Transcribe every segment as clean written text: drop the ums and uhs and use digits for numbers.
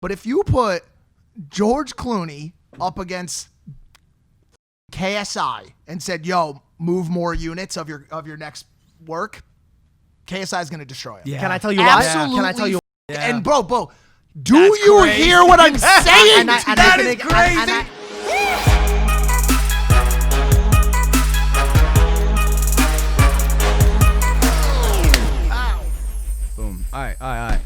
But if you put George Clooney up against KSI and said, "Yo, move more units of your next work," KSI is going to destroy him. Yeah. Can I tell you why? Absolutely. Can I tell you? Yeah. And bro, do That's you crazy. hear what I'm saying? That is crazy. Boom. All right.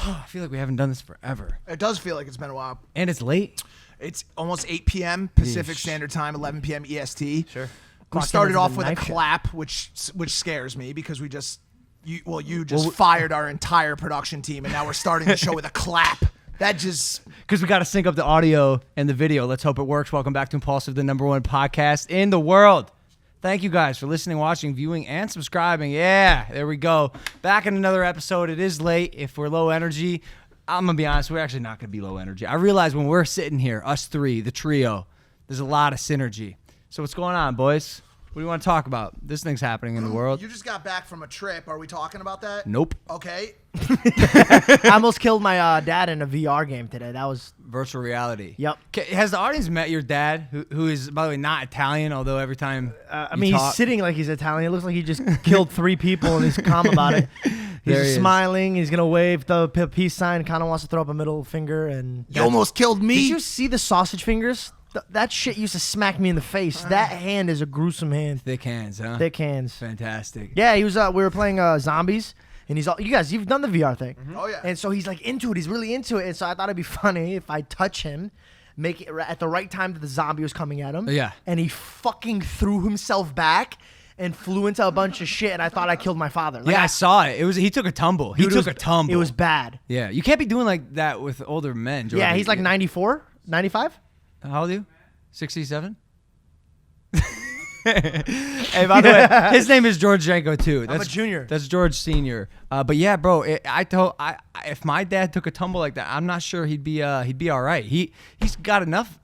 I feel like we haven't done this forever. It does feel like it's been a while. And it's late. It's almost 8 p.m. Pacific Yeesh. Standard Time, 11 p.m. EST. Sure. We Clock started into off the with a knife shift. clap, which scares me because you just fired our entire production team, and now we're starting the show with a clap. That just Because we got to sync up the audio and the video. Let's hope it works. Welcome back to Impulsive, the #1 podcast in the world. Thank you guys for listening, watching, viewing, and subscribing. Yeah, there we go. Back in another episode. It is late. If we're low energy, I'm going to be honest, we're actually not going to be low energy. I realize when we're sitting here, us three, the trio, there's a lot of synergy. So what's going on, boys? What do you want to talk about? This thing's happening in the world. you just got back from a trip. Are we talking about that? Nope. Okay. I almost killed my dad in a VR game today. That was Virtual reality. Yep. Has the audience met your dad, who is, by the way, not Italian, although every time I you mean, talk- he's sitting like he's Italian. It looks like he just killed 3 people and he's calm about it. There He's he is. smiling. He's gonna wave the peace sign. Kind of wants to throw up a middle finger. And You almost killed me. did you see the sausage fingers? That shit used to smack me in the face. That hand is a gruesome hand. Thick hands, huh? Thick hands. Fantastic. Yeah, he was. We were playing zombies, and he's all. You guys, you've done the VR thing. Oh, yeah. And so he's like into it. He's really into it. And so I thought it'd be funny if I touch him, make it at the right time that the zombie was coming at him. Yeah. And he fucking threw himself back and flew into a bunch of shit. And I thought I killed my father. Like, Yeah, I saw it. He took a tumble. He dude, took a tumble. It was bad. Yeah, you can't be doing like that with older men, Jordan. Yeah, he's like 94, 95. How old are you? 67? Hey, by the way, his name is George Janko too. I'm a junior. That's George Senior. But yeah, bro, if my dad took a tumble like that, I'm not sure he'd be all right. He's got enough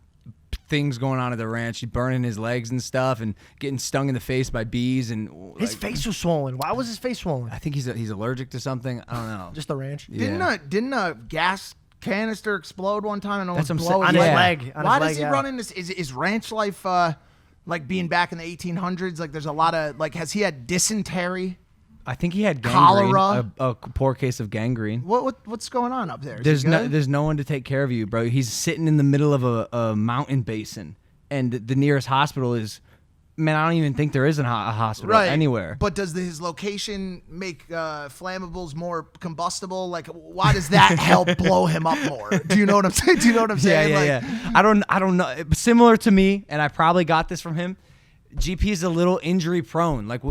things going on at the ranch. He's burning his legs and stuff, and getting stung in the face by bees, and His face was swollen. Why was his face swollen? I think he's allergic to something. I don't know. Just the ranch. Yeah. Didn't a gas canister explode one time and almost That's what I'm blow saying. his On Yeah. his leg. On Why his does leg, he yeah. run in this? Is ranch life like being back in the 1800s? Like there's a lot of like, has he had dysentery? I think he had gangrene, Cholera? a poor case of gangrene. What's going on up there? Is he good? There's no one to take care of you, bro. He's sitting in the middle of a mountain basin, and the nearest hospital is, man, I don't even think there is a hospital anywhere. But does his location make flammables more combustible? Like, why does that help blow him up more? Do you know what I'm saying? Yeah. I don't know. Similar to me, and I probably got this from him. GP is a little injury prone. Like,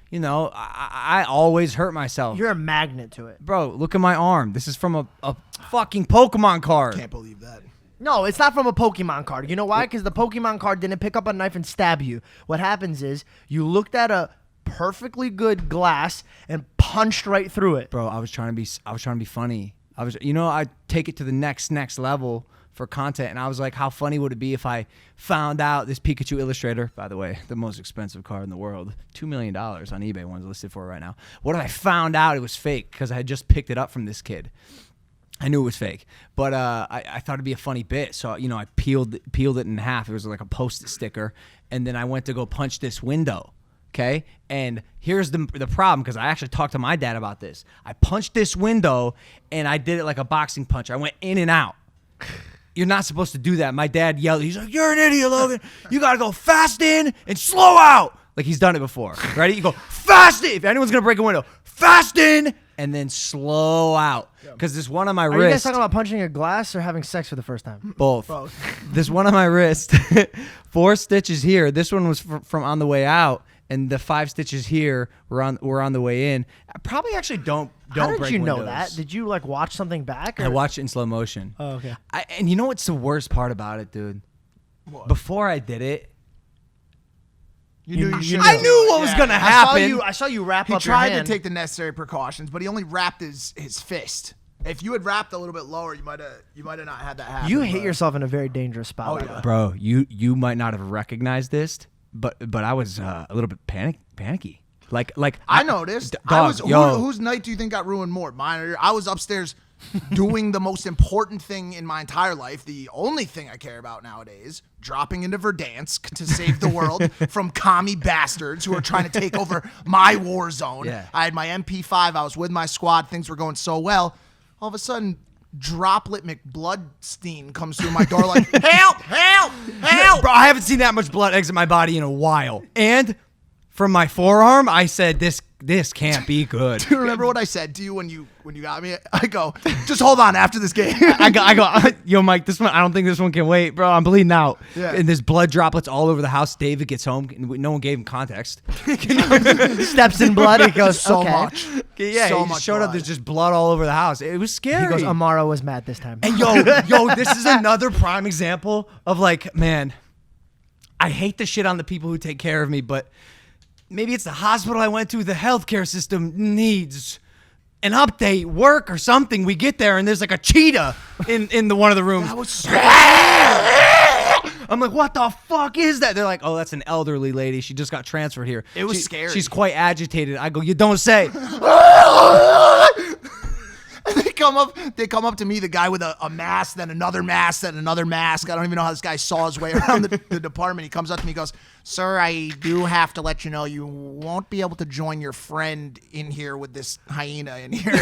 you know, I always hurt myself. You're a magnet to it. Bro, look at my arm. This is from a fucking Pokemon card. Can't believe that. No, it's not from a Pokemon card. You know why? Because the Pokemon card didn't pick up a knife and stab you. What happens is you looked at a perfectly good glass and punched right through it. Bro, I was trying to be funny. I take it to the next level for content, and I was like, how funny would it be if I found out this Pikachu Illustrator, by the way, the most expensive card in the world, $2 million on eBay, one's listed for it right now. What if I found out it was fake because I had just picked it up from this kid? I knew it was fake, but I thought it'd be a funny bit. So, you know, I peeled it in half. It was like a Post-it sticker, and then I went to go punch this window. Okay, and here's the problem, because I actually talked to my dad about this. I punched this window, and I did it like a boxing punch. I went in and out. You're not supposed to do that. My dad yelled. He's like, "You're an idiot, Logan. You gotta go fast in and slow out." Like he's done it before. Ready? You go fast in. If anyone's gonna break a window, fast in and then slow out. Because this one on my Are you guys wrist. talking about punching a glass or having sex for the first time? Both. This one on my wrist, 4 stitches here. This one was from on the way out, and the 5 stitches here were on the way in. I probably actually don't How did break you know windows. that? Did you like watch something back? Or? I watched it in slow motion. Oh, okay. And you know what's the worst part about it, dude? What? Before I did it, You knew you should. I knew what was gonna happen. I saw you wrap He up tried your to hand. take the necessary precautions, but he only wrapped his fist. If you had wrapped a little bit lower, you might have not had that happen. You hit but- yourself in a very dangerous spot. Oh, by the yeah. way. Bro, you might not have recognized this, but I was a little bit panicky. Like I noticed. Dog, Whose night do you think got ruined more? Mine or yours? I was upstairs doing the most important thing in my entire life, the only thing I care about nowadays, dropping into Verdansk to save the world from commie bastards who are trying to take over my war zone. Yeah. I had my MP5. I was with my squad. Things were going so well. All of a sudden, Droplet McBloodstein comes through my door like, help, help, help. Bro, I haven't seen that much blood exit my body in a while. And from my forearm, I said, this can't be good. Do you remember what I said to you when you got me? I go, just hold on after this game. I go, yo, Mike, this one, I don't think this one can wait, bro. I'm bleeding out. Yeah. And there's blood droplets all over the house. David gets home. And no one gave him context. Steps in blood. He goes, so okay. much. Yeah, so he much showed up. blood. There's just blood all over the house. It was scary. He goes, Amaro was mad this time. And yo, this is another prime example of like, man, I hate the shit on the people who take care of me, but maybe it's the hospital I went to. The healthcare system needs an update, work or something. We get there and there's like a cheetah in one of the rooms. That was so I'm like, what the fuck is that? They're like, oh, that's an elderly lady. She just got transferred here. It was scary. She's quite agitated. I go, you don't say. They come up to me, the guy with a mask, then another mask, then another mask. I don't even know how this guy saw his way around the department. He comes up to me, he goes, sir, I do have to let you know you won't be able to join your friend in here with this hyena in here.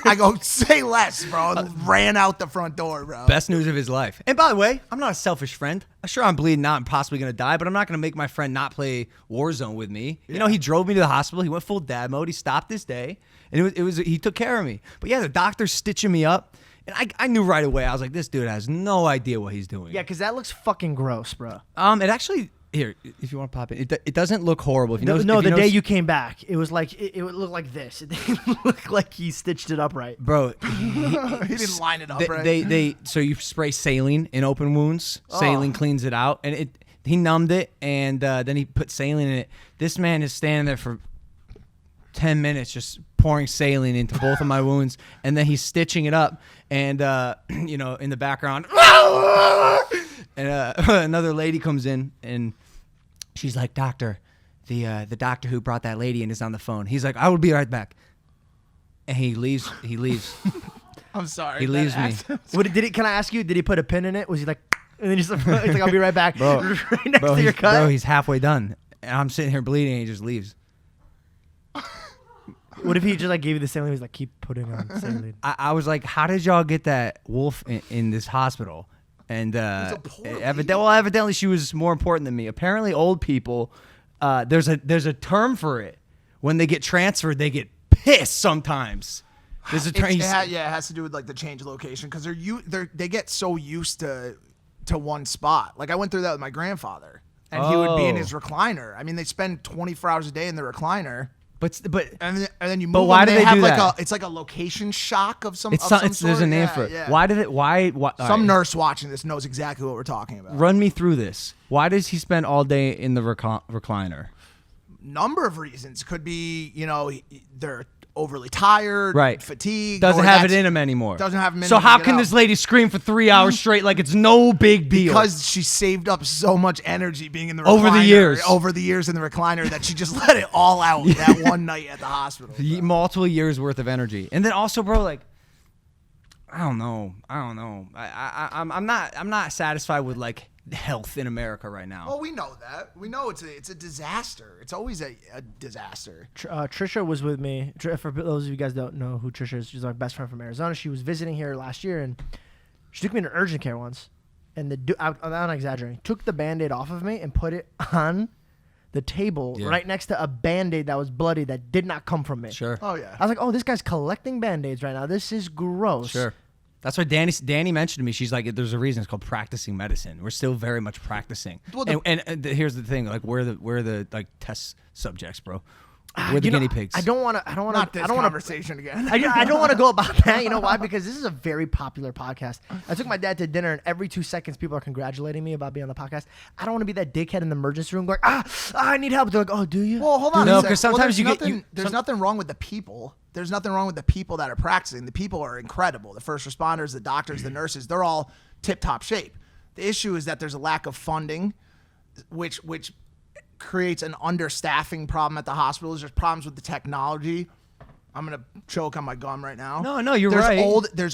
I go, say less, bro. And ran out the front door, bro. Best news of his life. And by the way, I'm not a selfish friend. Sure, I'm bleeding out and possibly going to die, but I'm not going to make my friend not play Warzone with me. You know, he drove me to the hospital. He went full dad mode. He stopped this day. And it was he took care of me. But yeah, the doctor's stitching me up. And I knew right away. I was like, this dude has no idea what he's doing. Yeah, because that looks fucking gross, bro. It actually, here, if you want to pop it, it doesn't look horrible. If you notice, No, if you the day notice- you came back, it was like it would look like this. It didn't look like he stitched it up right. Bro, He didn't line it up right. they so you spray saline in open wounds. Saline cleans it out, and he numbed it, and then he put saline in it. This man is standing there for 10 minutes just pouring saline into both of my wounds, and then he's stitching it up, and you know, in the background, and another lady comes in, and she's like, doctor, the doctor who brought that lady in is on the phone. He's like, I will be right back. And he leaves. I'm sorry. He that leaves me. accent. Can I ask you? Did he put a pin in it? Was he like, and then he's like, I'll be right back, Bro, right next to your cut. Bro, he's halfway done. And I'm sitting here bleeding, and he just leaves. What if he just like gave you the saline? He was like, keep putting on saline. I was like, how did y'all get that wolf in this hospital? And a poor lady. evidently she was more important than me. Apparently old people, there's a term for it. When they get transferred, they get pissed sometimes. There's a term. It has to do with like the change of location because they get so used to one spot. Like I went through that with my grandfather, and he would be in his recliner. I mean, they spend 24 hours a day in the recliner. But And then you move. But why them, do they have do like that? it's like a location shock of some. it's of some, some it's there's sort. a name Yeah, for it. yeah. Why did it? Why? All Some right. nurse watching this knows exactly what we're talking about. Run me through this. Why does he spend all day in the recliner? Number of reasons could be, they're overly tired, Right. fatigued, Doesn't or have it that's- in him anymore. Doesn't have him in So him to how get can out. this lady scream for 3 hours straight like it's no big deal? Because she saved up so much energy being in the recliner Over the years in the recliner that she just let it all out that one night at the hospital. Multiple years worth of energy, and then also, bro, like, I don't know. I'm not satisfied with like health in America right now. Well, we know that. We know it's a disaster. It's always a disaster. Trisha was with me. For those of you guys who don't know who Trisha is, she's our best friend from Arizona. She was visiting here last year, and she took me to urgent care once. And I'm not exaggerating. Took the Band-Aid off of me and put it on the table right next to a Band-Aid that was bloody that did not come from me. Sure. Oh yeah. I was like, oh, this guy's collecting Band-Aids right now. This is gross. Sure. That's why Danny mentioned to me. She's like, "There's a reason it's called practicing medicine. We're still very much practicing." Well, and here's the thing: like, we're the like test subjects, bro. We're the You know, guinea pigs. I don't want to. Not this conversation again. I don't want to go about that. You know why? Because this is a very popular podcast. I took my dad to dinner, and every 2 seconds, people are congratulating me about being on the podcast. I don't want to be that dickhead in the emergency room going, I need help. They're like, oh, do you? Well, hold on. No, a sec. 'cause sometimes there's nothing wrong with the people. There's nothing wrong with the people that are practicing. The people are incredible. The first responders, the doctors, the nurses, they're all tip-top shape. The issue is that there's a lack of funding, which creates an understaffing problem at the hospitals. There's problems with the technology. I'm gonna choke on my gum right now. No, you're right.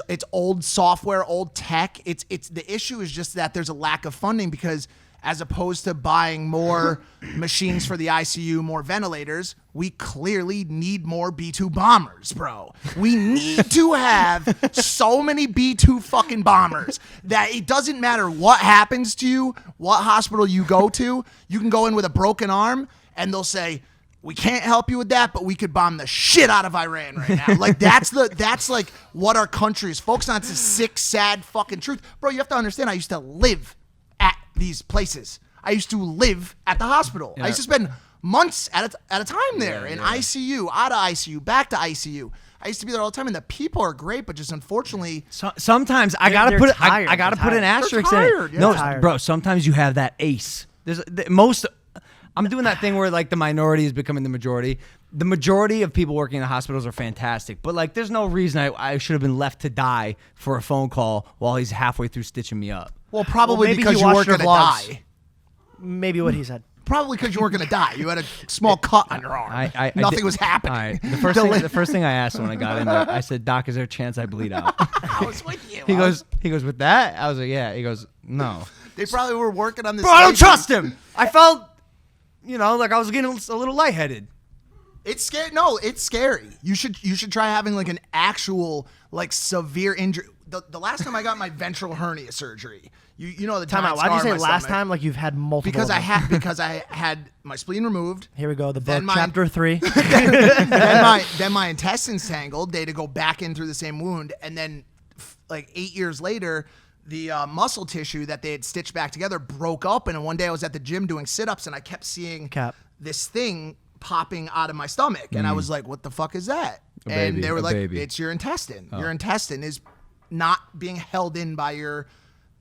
It's old software, old tech. It's the issue is just that there's a lack of funding because as opposed to buying more machines for the ICU, more ventilators, we clearly need more B-2 bombers, bro. We need to have so many B-2 fucking bombers that it doesn't matter what happens to you, what hospital you go to, you can go in with a broken arm and they'll say, we can't help you with that, but we could bomb the shit out of Iran right now. Like that's like what our country is focused on. It's a sick, sad fucking truth. Bro, you have to understand I used to live at these places. I used to live at the hospital. I used to spend months at a time there in ICU, out of ICU, back to ICU. I used to be there all the time, and the people are great, but just unfortunately, sometimes I gotta put tired. I gotta put an asterisk in tired, it. yeah. No, Tired. bro. Sometimes you have that ace. Most. I'm doing that thing where like the minority is becoming the majority. The majority of people working in the hospitals are fantastic, but like there's no reason I should have been left to die for a phone call while he's halfway through stitching me up. well, probably maybe because he you watched weren't your gonna vlogs. die. Maybe what he said. Probably because you weren't gonna die. You had a small cut on your arm. Nothing was happening. All right. The first thing I asked when I got in there, I said, "Doc, is there a chance I bleed out?" I was with you. He goes, with that? I was like, yeah. He goes, no. They probably were working on this. Bro, I don't laser. trust him. I felt, like I was getting a little lightheaded. It's scary. No, it's scary. You should try having like an actual like severe injury. The last time I got my ventral hernia surgery, you know the Time out. giant Why'd you scar say on my last stomach. time like you've had multiple? Because of I them? had my spleen removed. Here we go. The Then book, my- chapter 3. then my intestines tangled. They had to go back in through the same wound, and then like 8 years later, the muscle tissue that they had stitched back together broke up. And one day I was at the gym doing sit-ups, and I kept seeing Cap. this thing popping out of my stomach, and I was like, "What the fuck is that?" And baby, they were a like, baby. "It's your intestine. Your intestine is not being held in by your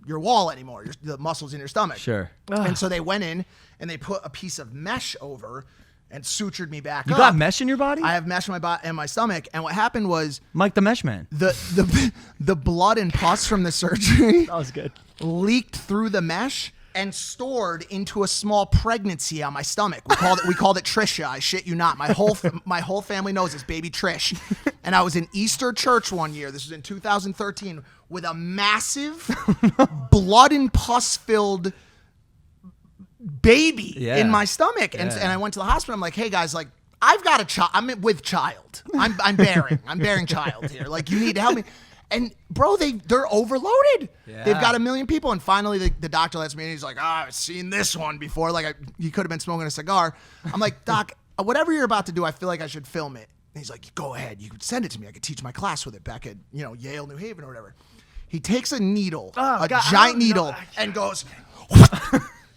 wall anymore. The muscles in your stomach." Sure. And so they went in and they put a piece of mesh over and sutured me back You up. got mesh in your body? I have mesh in my body and my stomach. And what happened was Mike the Mesh Man. the blood and pus from the surgery That was good. leaked through the mesh and stored into a small pregnancy on my stomach. We called it Trisha. I shit you not. My whole family knows this, baby Trish. And I was in Easter church one year. This was in 2013 with a massive blood and pus filled baby in my stomach. And I went to the hospital. I'm like, "Hey guys, like I've got a child. I'm with child. I'm bearing child here. Like you need to help me." And bro, they're overloaded. Yeah. They've got 1 million people. And finally the doctor lets me in. He's like, I've seen this one before. Like he could have been smoking a cigar. I'm like, "Doc, whatever you're about to do, I feel like I should film it." And he's like, "Go ahead. You could send it to me. I could teach my class with it back at, Yale, New Haven or whatever." He takes a needle, Oh, a God, giant no, needle, no. and goes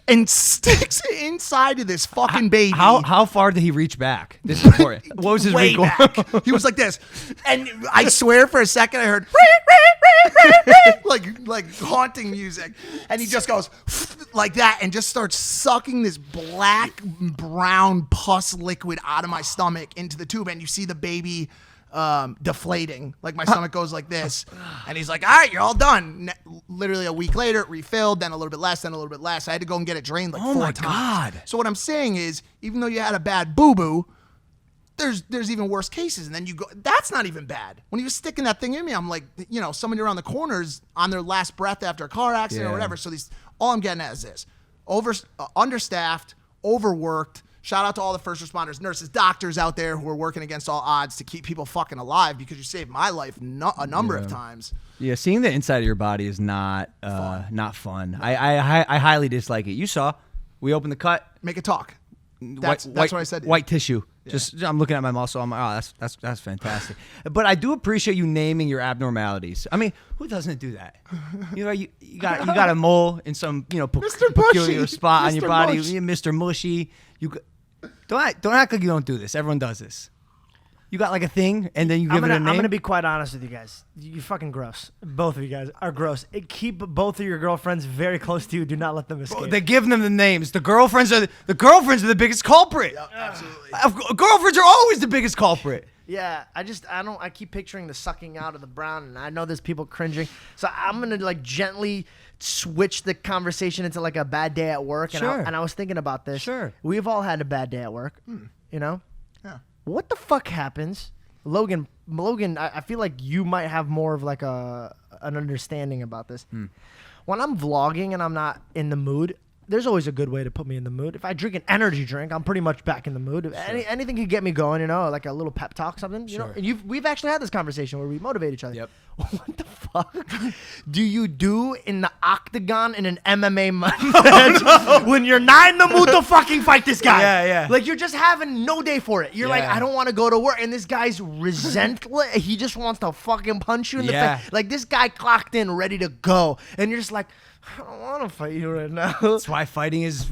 and sticks it inside of this fucking baby. How far did he reach back? This is important. What was his Way recoil? back. He was like this, and I swear for a second I heard like haunting music, and he just goes like that and just starts sucking this black brown pus liquid out of my stomach into the tube, and you see the baby deflating. Like my stomach goes like this, and he's like, "All right, you're all done." Literally a week later, it refilled, then a little bit less, then a little bit less. I had to go and get it drained like 4 my times. God. So what I'm saying is, even though you had a bad boo-boo, there's even worse cases, and then you go, that's not even bad. When he was sticking that thing in me, I'm like, somebody around the corners on their last breath after a car accident or Yeah. whatever. So all I'm getting at is this: understaffed, overworked. Shout out to all the first responders, nurses, doctors out there who are working against all odds to keep people fucking alive, because you saved my life a number of times. Yeah, seeing the inside of your body is not fun. I highly dislike it. You saw, we opened the cut. Make it talk. That's what I said. White tissue. Just I'm looking at my muscle. I'm like, oh, that's fantastic. But I do appreciate you naming your abnormalities. I mean, who doesn't do that? You got a mole in some Mr. peculiar Mushy. spot on your Mr. body. Mush. Mr. Mushy. Don't act like you don't do this. Everyone does this. You got like a thing, and then you give it a name. I'm gonna be quite honest with you guys. You're fucking gross. Both of you guys are gross. Keep both of your girlfriends very close to you. Do not let them escape. They give them the names. The girlfriends are the biggest culprit. Yep, absolutely. Girlfriends are always the biggest culprit. Yeah, I keep picturing the sucking out of the brown, and I know there's people cringing. So I'm gonna like gently switch the conversation into like a bad day at work. Sure. And I was thinking about this. Sure. We've all had a bad day at work. Yeah. What the fuck happens Logan, I feel like you might have more of like an understanding about this. When I'm vlogging and I'm not in the mood, there's always a good way to put me in the mood. If I drink an energy drink, I'm pretty much back in the mood. Anything could get me going, like a little pep talk, something. You know, and we've actually had this conversation where we motivate each other. Yep. What the fuck do you do in the octagon in an MMA match when you're not in the mood to fucking fight this guy? Yeah. Like you're just having no day for it. You're like, Yeah. I don't want to go to work, and this guy's resentless. He just wants to fucking punch you in the face. Like this guy clocked in, ready to go, and you're just like, I don't want to fight you right now. That's why fighting is.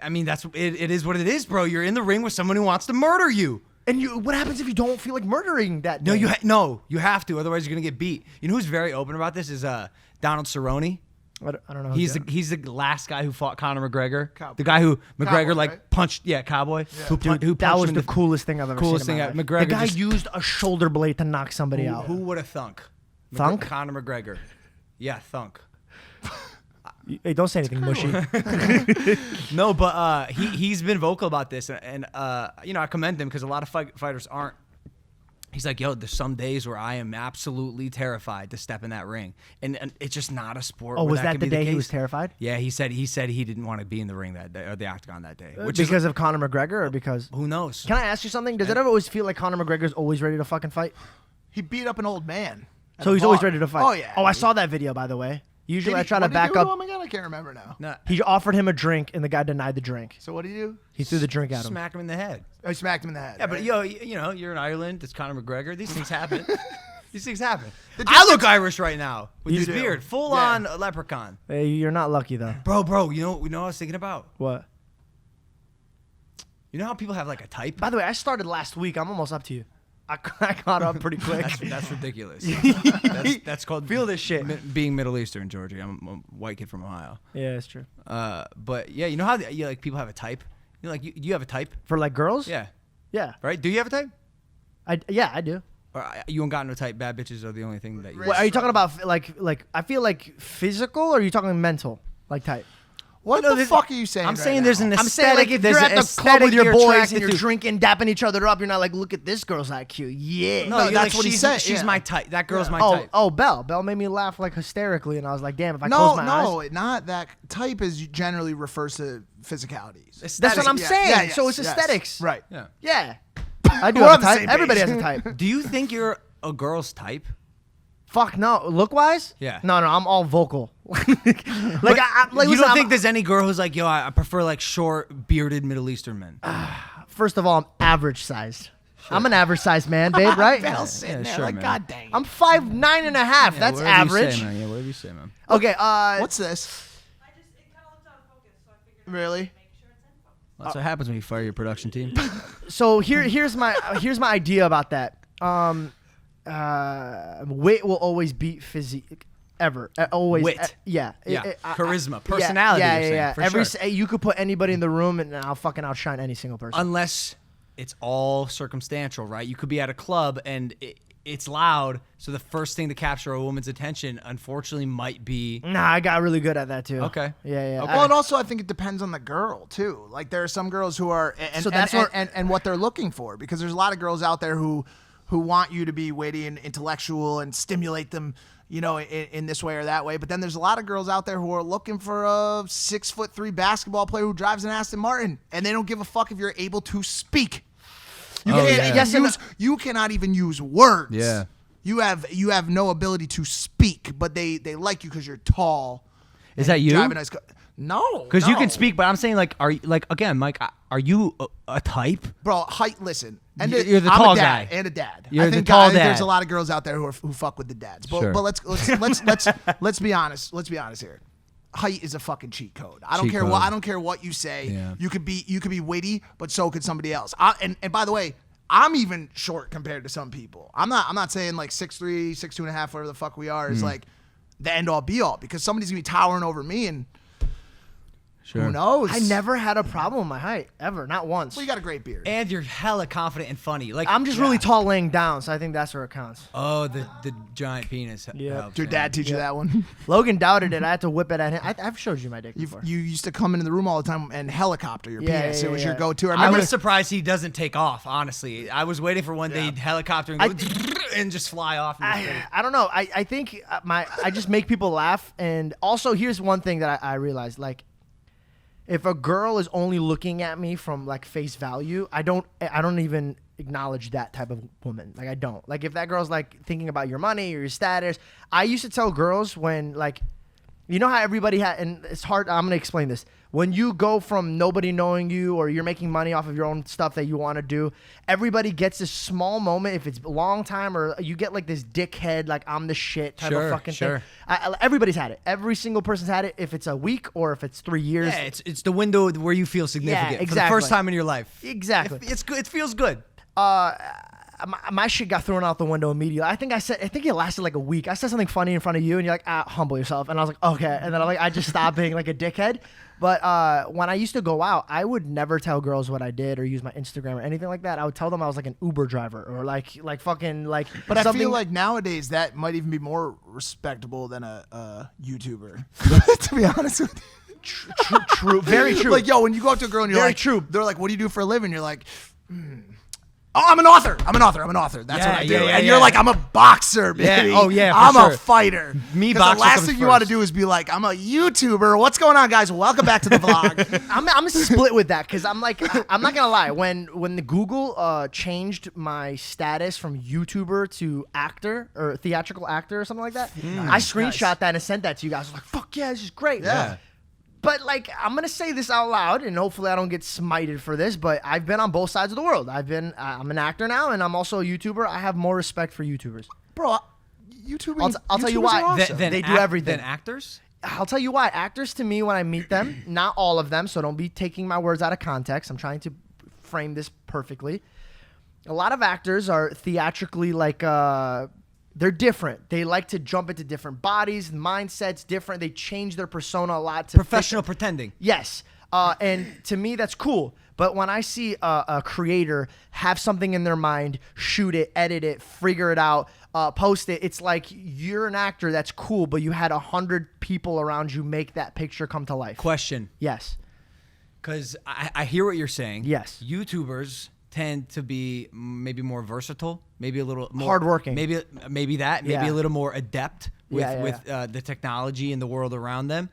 I mean, it is what it is, bro. You're in the ring with someone who wants to murder you. And what happens if you don't feel like murdering that day? No, you have to. Otherwise, you're gonna get beat. You know who's very open about this is Donald Cerrone. I don't know. He's the last guy who fought Conor McGregor. The guy who McGregor Cowboy, right? punched. Yeah, Cowboy. Who Dude, punched that was him the in coolest thing I've ever coolest seen. thing In my ever. life. McGregor The guy just- used a shoulder blade to knock somebody out. Who would have thunk? Thunk? Conor McGregor. Yeah, thunk. Hey, don't say anything mushy. No, but he's been vocal about this, and I commend him because a lot of fighters aren't. He's like, yo, there's some days where I am absolutely terrified to step in that ring, and it's just not a sport. Oh, where was that can the be day he case. was terrified? Yeah, he said he didn't want to be in the ring that day or the octagon that day. Which Because of Conor McGregor, or because? who knows? Can I ask you something? Does it ever always feel like Conor McGregor's always ready to fucking fight? He beat up an old man. at So a he's always bar. ready to fight. Oh yeah. Oh, I saw that video, by the way. Usually Did I he- try to what did he back do up. to him again? I can't remember now. No, He offered him a drink, and the guy denied the drink. So what did he do? He threw the drink at him. smack him in the head. Oh, he smacked him in the head. Yeah, but right? you're in Ireland. It's Conor McGregor. These things happen. These things happen. The I look difference- Irish right now with You this do. beard, full Yeah. on leprechaun. Hey, you're not lucky though. Bro, you know what I was thinking about? What? You know how people have like a type? By the way, I started last week. I'm almost up to you. I caught up pretty quick. That's ridiculous. that's called Feel this shit. Being Middle Eastern, Georgie. I'm a white kid from Ohio. Yeah, it's true. But yeah, you know how like people have a type. You know, like you have a type. For like girls? Yeah. Yeah. Right? Do you have a type? I do. Or you don't got no type? Bad bitches are the only thing that you. Right. What, are you talking about like I feel like physical, or are you talking mental like type? What No, the this- fuck are you saying? I'm right saying now? there's an I'm aesthetic. saying like if there's you're an at the club with aesthetic your you're boys attracted and you're to. drinking, dapping each other up, you're not like, look at this girl's IQ. Yeah. No, No, you're that's like, what he she's, said, She's yeah. my type. That girl's my Oh, type. Belle. Belle made me laugh like hysterically, and I was like, damn, if I No, close my no, eyes. not that. Type is generally refers to physicalities. That's what I'm Yeah, saying. yeah, So it's yes, aesthetics. Right. Yeah. Yeah. I do We're have on a the type. same Everybody page. has a type. Do you think you're a girl's type? Fuck no. Look wise? Yeah. No, I'm all vocal. like You listen, don't I'm- think there's any girl who's like, yo, I prefer like short, bearded Middle Eastern men? First of all, I'm average sized. I'm an average sized man, babe, right? Bell's sitting there sure, like, man. God dang. I'm 5'9" and a half. That's average. Yeah, whatever you say, man. Okay, What's this? I just, it kind of looked out of focus, so I figured Really? make sure it's in focus. That's what happens when you fire your production team. so here's my idea about that. Weight will always beat physique. Ever, always. Wit. Yeah. Yeah. Charisma. Personality, Yeah, you're saying, for Every sure. you could put anybody in the room, and I'll fucking outshine any single person. Unless it's all circumstantial, right? You could be at a club and it's loud, so the first thing to capture a woman's attention, unfortunately, might be. Nah, I got really good at that too. Okay. Yeah. Okay. Well, and also I think it depends on the girl too. Like there are some girls who are, and, So and, that's and, what- and what they're looking for, because there's a lot of girls out there who want you to be witty and intellectual and stimulate them, in this way or that way. But then there's a lot of girls out there who are looking for a 6'3" basketball player who drives an Aston Martin, and they don't give a fuck if you're able to speak. You Oh, can't yeah. even Yes and use. You cannot even use words. Yeah. You have no ability to speak, but they like you because you're tall. Is that you? Drive a nice car. No, Because you no. can speak, but I'm saying like, are you like again, Mike? Are you a type? Bro, height. Listen, and You're the I'm tall a dad guy. and a dad. You're I the think tall There's dad. a lot of girls out there who fuck with the dads. But Sure. but let's be honest. Let's be honest here. Height is a fucking cheat code. I don't Cheat care code. what I don't care what you say. Yeah. You could be witty, but so could somebody else. And by the way, I'm even short compared to some people. I'm not saying like 6'3", 6'2" and a half, whatever the fuck we are, is like the end all be all, because somebody's gonna be towering over me and Who knows? I never had a problem with my height ever, not once. Well, you got a great beard. And you're hella confident and funny. Like I'm just really tall laying down, so I think that's where it counts. Oh, the giant penis. Yeah. helps, Did your man. dad teach you that one? Logan doubted it. I had to whip it at him. I've showed you my dick before. You used to come into the room all the time and helicopter your Yeah, penis. yeah, It was yeah. your go-to. I I remember. was surprised he doesn't take off. Honestly, I was waiting for one day he'd helicopter and go and just fly off. in his face. I don't know. I think I just make people laugh, and also here's one thing that I realized: like, if a girl is only looking at me from like face value, I don't even acknowledge that type of woman. Like, I don't. Like, if that girl's like thinking about your money or your status, I used to tell girls when like, you know how everybody had, and it's hard. I'm gonna explain this. When you go from nobody knowing you, or you're making money off of your own stuff that you want to do, everybody gets this small moment. If it's a long time, or you get like this dickhead, like I'm the shit type of Sure, fucking sure. thing. Everybody's had it. Every single person's had it. If it's a week or if it's 3 years, Yeah, it's the window where you feel significant for the exactly. first time in your life. Exactly. It's good. It feels good. my shit got thrown out the window immediately. I think it lasted like a week. I said something funny in front of you, and you're like, humble yourself. And I was like, okay. And then I just stopped being like a dickhead. But when I used to go out, I would never tell girls what I did or use my Instagram or anything like that. I would tell them I was like an Uber driver or like fucking like. But I something. feel like nowadays that might even be more respectable than a YouTuber. To be honest with you. true, very true. Like, yo, when you go up to a girl and you're Very like, true. They're like, what do you do for a living? You're like, oh, I'm an author. That's Yeah, what I do. yeah, yeah, and you're yeah. like, I'm a boxer, baby. Oh, yeah, for I'm sure. a fighter. Me 'Cause boxer the last comes thing you want to first. do is be like, I'm a YouTuber. What's going on, guys? Welcome back to the vlog. I'm split with that because I'm like I'm not gonna lie. When the Google changed my status from YouTuber to actor or theatrical actor or something like that, I screenshot that and sent that to you guys. I was like, fuck yeah, this is great. Yeah. But like, I'm gonna say this out loud, and hopefully I don't get smited for this. But I've been on both sides of the world. I'm an actor now, and I'm also a YouTuber. I have more respect for YouTubers. Bro, YouTubing. I'll tell you YouTubers why. are awesome. They do everything. Than actors? I'll tell you why. Actors to me, when I meet them, not all of them, so don't be taking my words out of context. I'm trying to frame this perfectly. A lot of actors are theatrically like they're different. They like to jump into different bodies, mindsets different. They change their persona a lot to Professional fit. pretending. Yes. And to me, that's cool. But when I see a creator have something in their mind, shoot it, edit it, figure it out, post it, it's like you're an actor. That's cool, but you had 100 people around you make that picture come to life. Question. Yes. Because I hear what you're saying. Yes. YouTubers tend to be maybe more versatile, maybe a little more Hardworking. maybe maybe Yeah. a little more adept with Yeah. the technology and the world around them.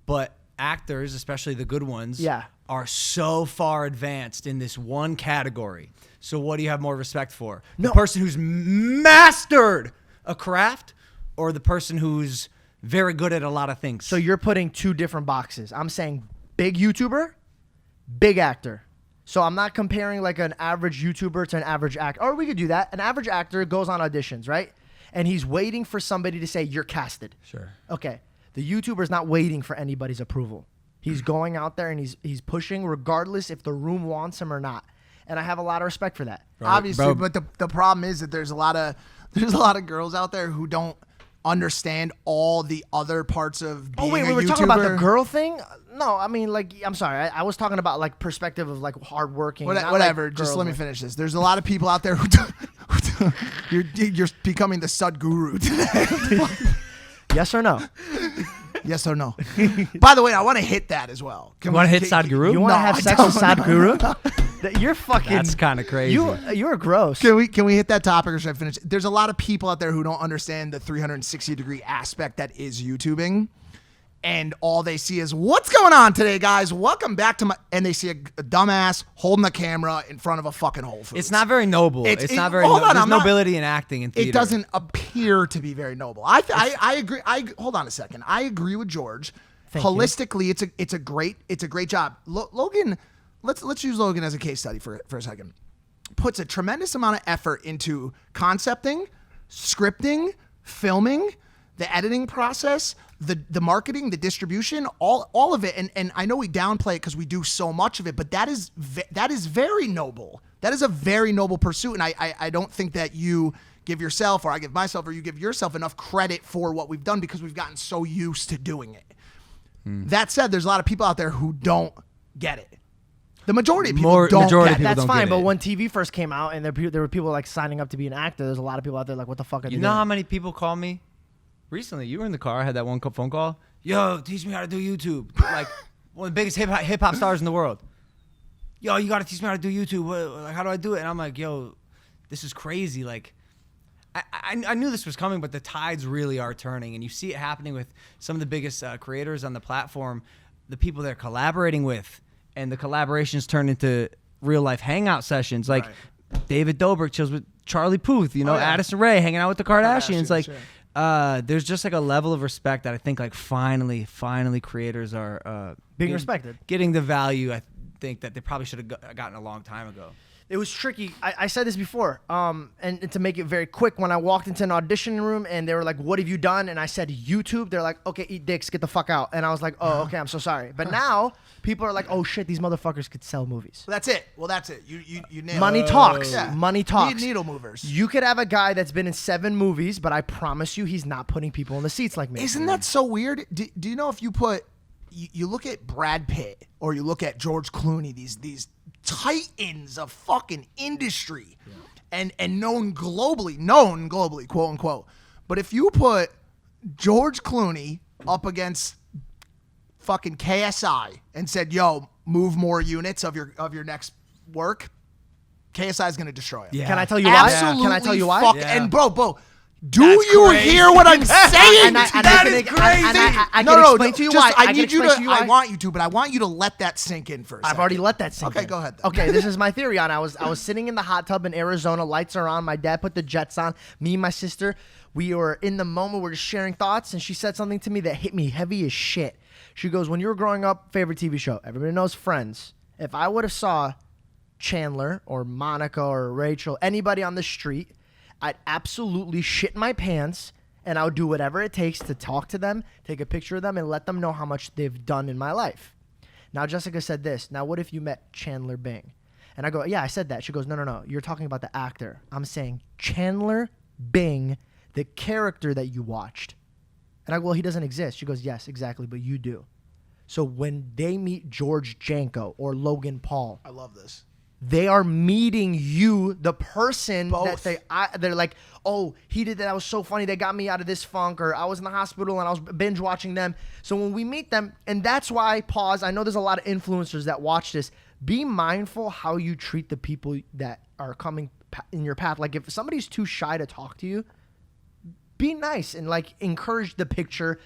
But actors, especially the good ones, Yeah. are so far advanced in this one category. So what do you have more respect for? No. The person who's mastered a craft, or the person who's very good at a lot of things? So you're putting two different boxes. I'm saying big YouTuber, big actor. So I'm not comparing like an average YouTuber to an average actor. Or we could do that. An average actor goes on auditions, right? And he's waiting for somebody to say, you're casted. Sure. Okay. The YouTuber's not waiting for anybody's approval. He's going out there and he's pushing regardless if the room wants him or not. And I have a lot of respect for that. Obviously, but the problem is that there's a lot of girls out there who don't understand all the other parts of being Oh wait, a we were YouTuber. talking about the girl thing? No, I mean like I'm sorry. I was talking about like perspective of like hardworking. not, Whatever. like, Just girls, let me like- finish this. There's a lot of people out there who you're becoming the Sud Guru today. Yes or no? Yes or no? By the way, I want to hit that as well. You want to hit Sadhguru? You want to No, have I sex with don't. Sadhguru? You're fucking. That's kind of crazy. You're gross. Can we hit that topic or should I finish? There's a lot of people out there who don't understand the 360-degree aspect that is YouTubing. And all they see is, what's going on today, guys? Welcome back to my... And they see a dumbass holding the camera in front of a fucking Whole Foods. It's not very noble. It's not very. hold on, There's I'm not- nobility in acting in theater. It doesn't appear to be very noble. I agree. Hold on a second. I agree with George. Thank you. Holistically, it's a great job. Logan, let's use Logan as a case study for a second. Puts a tremendous amount of effort into concepting, scripting, filming, the editing process, the marketing, the distribution, all of it. And I know we downplay it because we do so much of it, but that is very noble. That is a very noble pursuit, and I don't think that you give yourself, or I give myself, or you give yourself enough credit for what we've done because we've gotten so used to doing it. That said, there's a lot of people out there who don't get it. The majority of people don't majority get of it. people That's don't fine, get but it. when TV first came out and there were people like signing up to be an actor, there's a lot of people out there like, what the fuck are You they know how doing? many people call me recently? You were in the car. I had that one phone call. Yo, teach me how to do YouTube. Like one of the biggest hip hop stars in the world. Yo, you got to teach me how to do YouTube. Like, how do I do it? And I'm like, yo, this is crazy. Like, I knew this was coming, but the tides really are turning, and you see it happening with some of the biggest creators on the platform, the people they're collaborating with, and the collaborations turn into real life hangout sessions. Like David Dobrik chills with Charlie Puth, you know, Addison Rae hanging out with the Kardashians. Like, there's just like a level of respect that I think like finally creators are Being respected. getting the value I think that they probably should have gotten a long time ago. It was tricky. I said this before, and to make it very quick, when I walked into an audition room and they were like, what have you done? And I said, YouTube. They're like, okay, eat dicks, get the fuck out. And I was like, oh, okay, I'm so sorry. But now people are like, oh shit, these motherfuckers could sell movies. Well, that's it. Well, that's it. You nailed Money it. talks. Yeah. Money talks. Needle movers. You could have a guy that's been in 7 movies, but I promise you he's not putting people in the seats like me. Isn't that so weird? Do you know if you put, you look at Brad Pitt or you look at George Clooney, these titans of fucking industry, and known globally, quote unquote. But if you put George Clooney up against fucking KSI and said, "Yo, move more units of your next work," KSI is gonna destroy it. Yeah. Can I tell you why? Absolutely. Can I tell you why? Fuck, Yeah. And bro, do That's you crazy. hear what I'm saying? And I to can you? ex- and I can No, explain to you just- why. I can need you explain to. you why. I want you to, but I want you to let that sink in for a I've second. already let that sink Okay, in. go ahead then. Okay, this is my theory on it. I was sitting in the hot tub in Arizona. Lights are on. My dad put the jets on. Me and my sister, we were in the moment. We're just sharing thoughts, and she said something to me that hit me heavy as shit. She goes, when you were growing up, favorite TV show? Everybody knows Friends. If I would have saw Chandler or Monica or Rachel, anybody on the street, I'd absolutely shit my pants, and I would do whatever it takes to talk to them, take a picture of them, and let them know how much they've done in my life. Now, Jessica said this. Now, what if you met Chandler Bing? And I go, yeah, I said that. She goes, no. You're talking about the actor. I'm saying Chandler Bing, the character that you watched. And I go, well, he doesn't exist. She goes, yes, exactly, but you do. So when they meet George Janko or Logan Paul, I love this. they are meeting you, the person Both. that they're like, oh, he did that. That was so funny. They got me out of this funk, or I was in the hospital and I was binge watching them. So when we meet them, and that's why, pause, I know there's a lot of influencers that watch this. Be mindful how you treat the people that are coming in your path. Like if somebody's too shy to talk to you, be nice and like encourage the picture.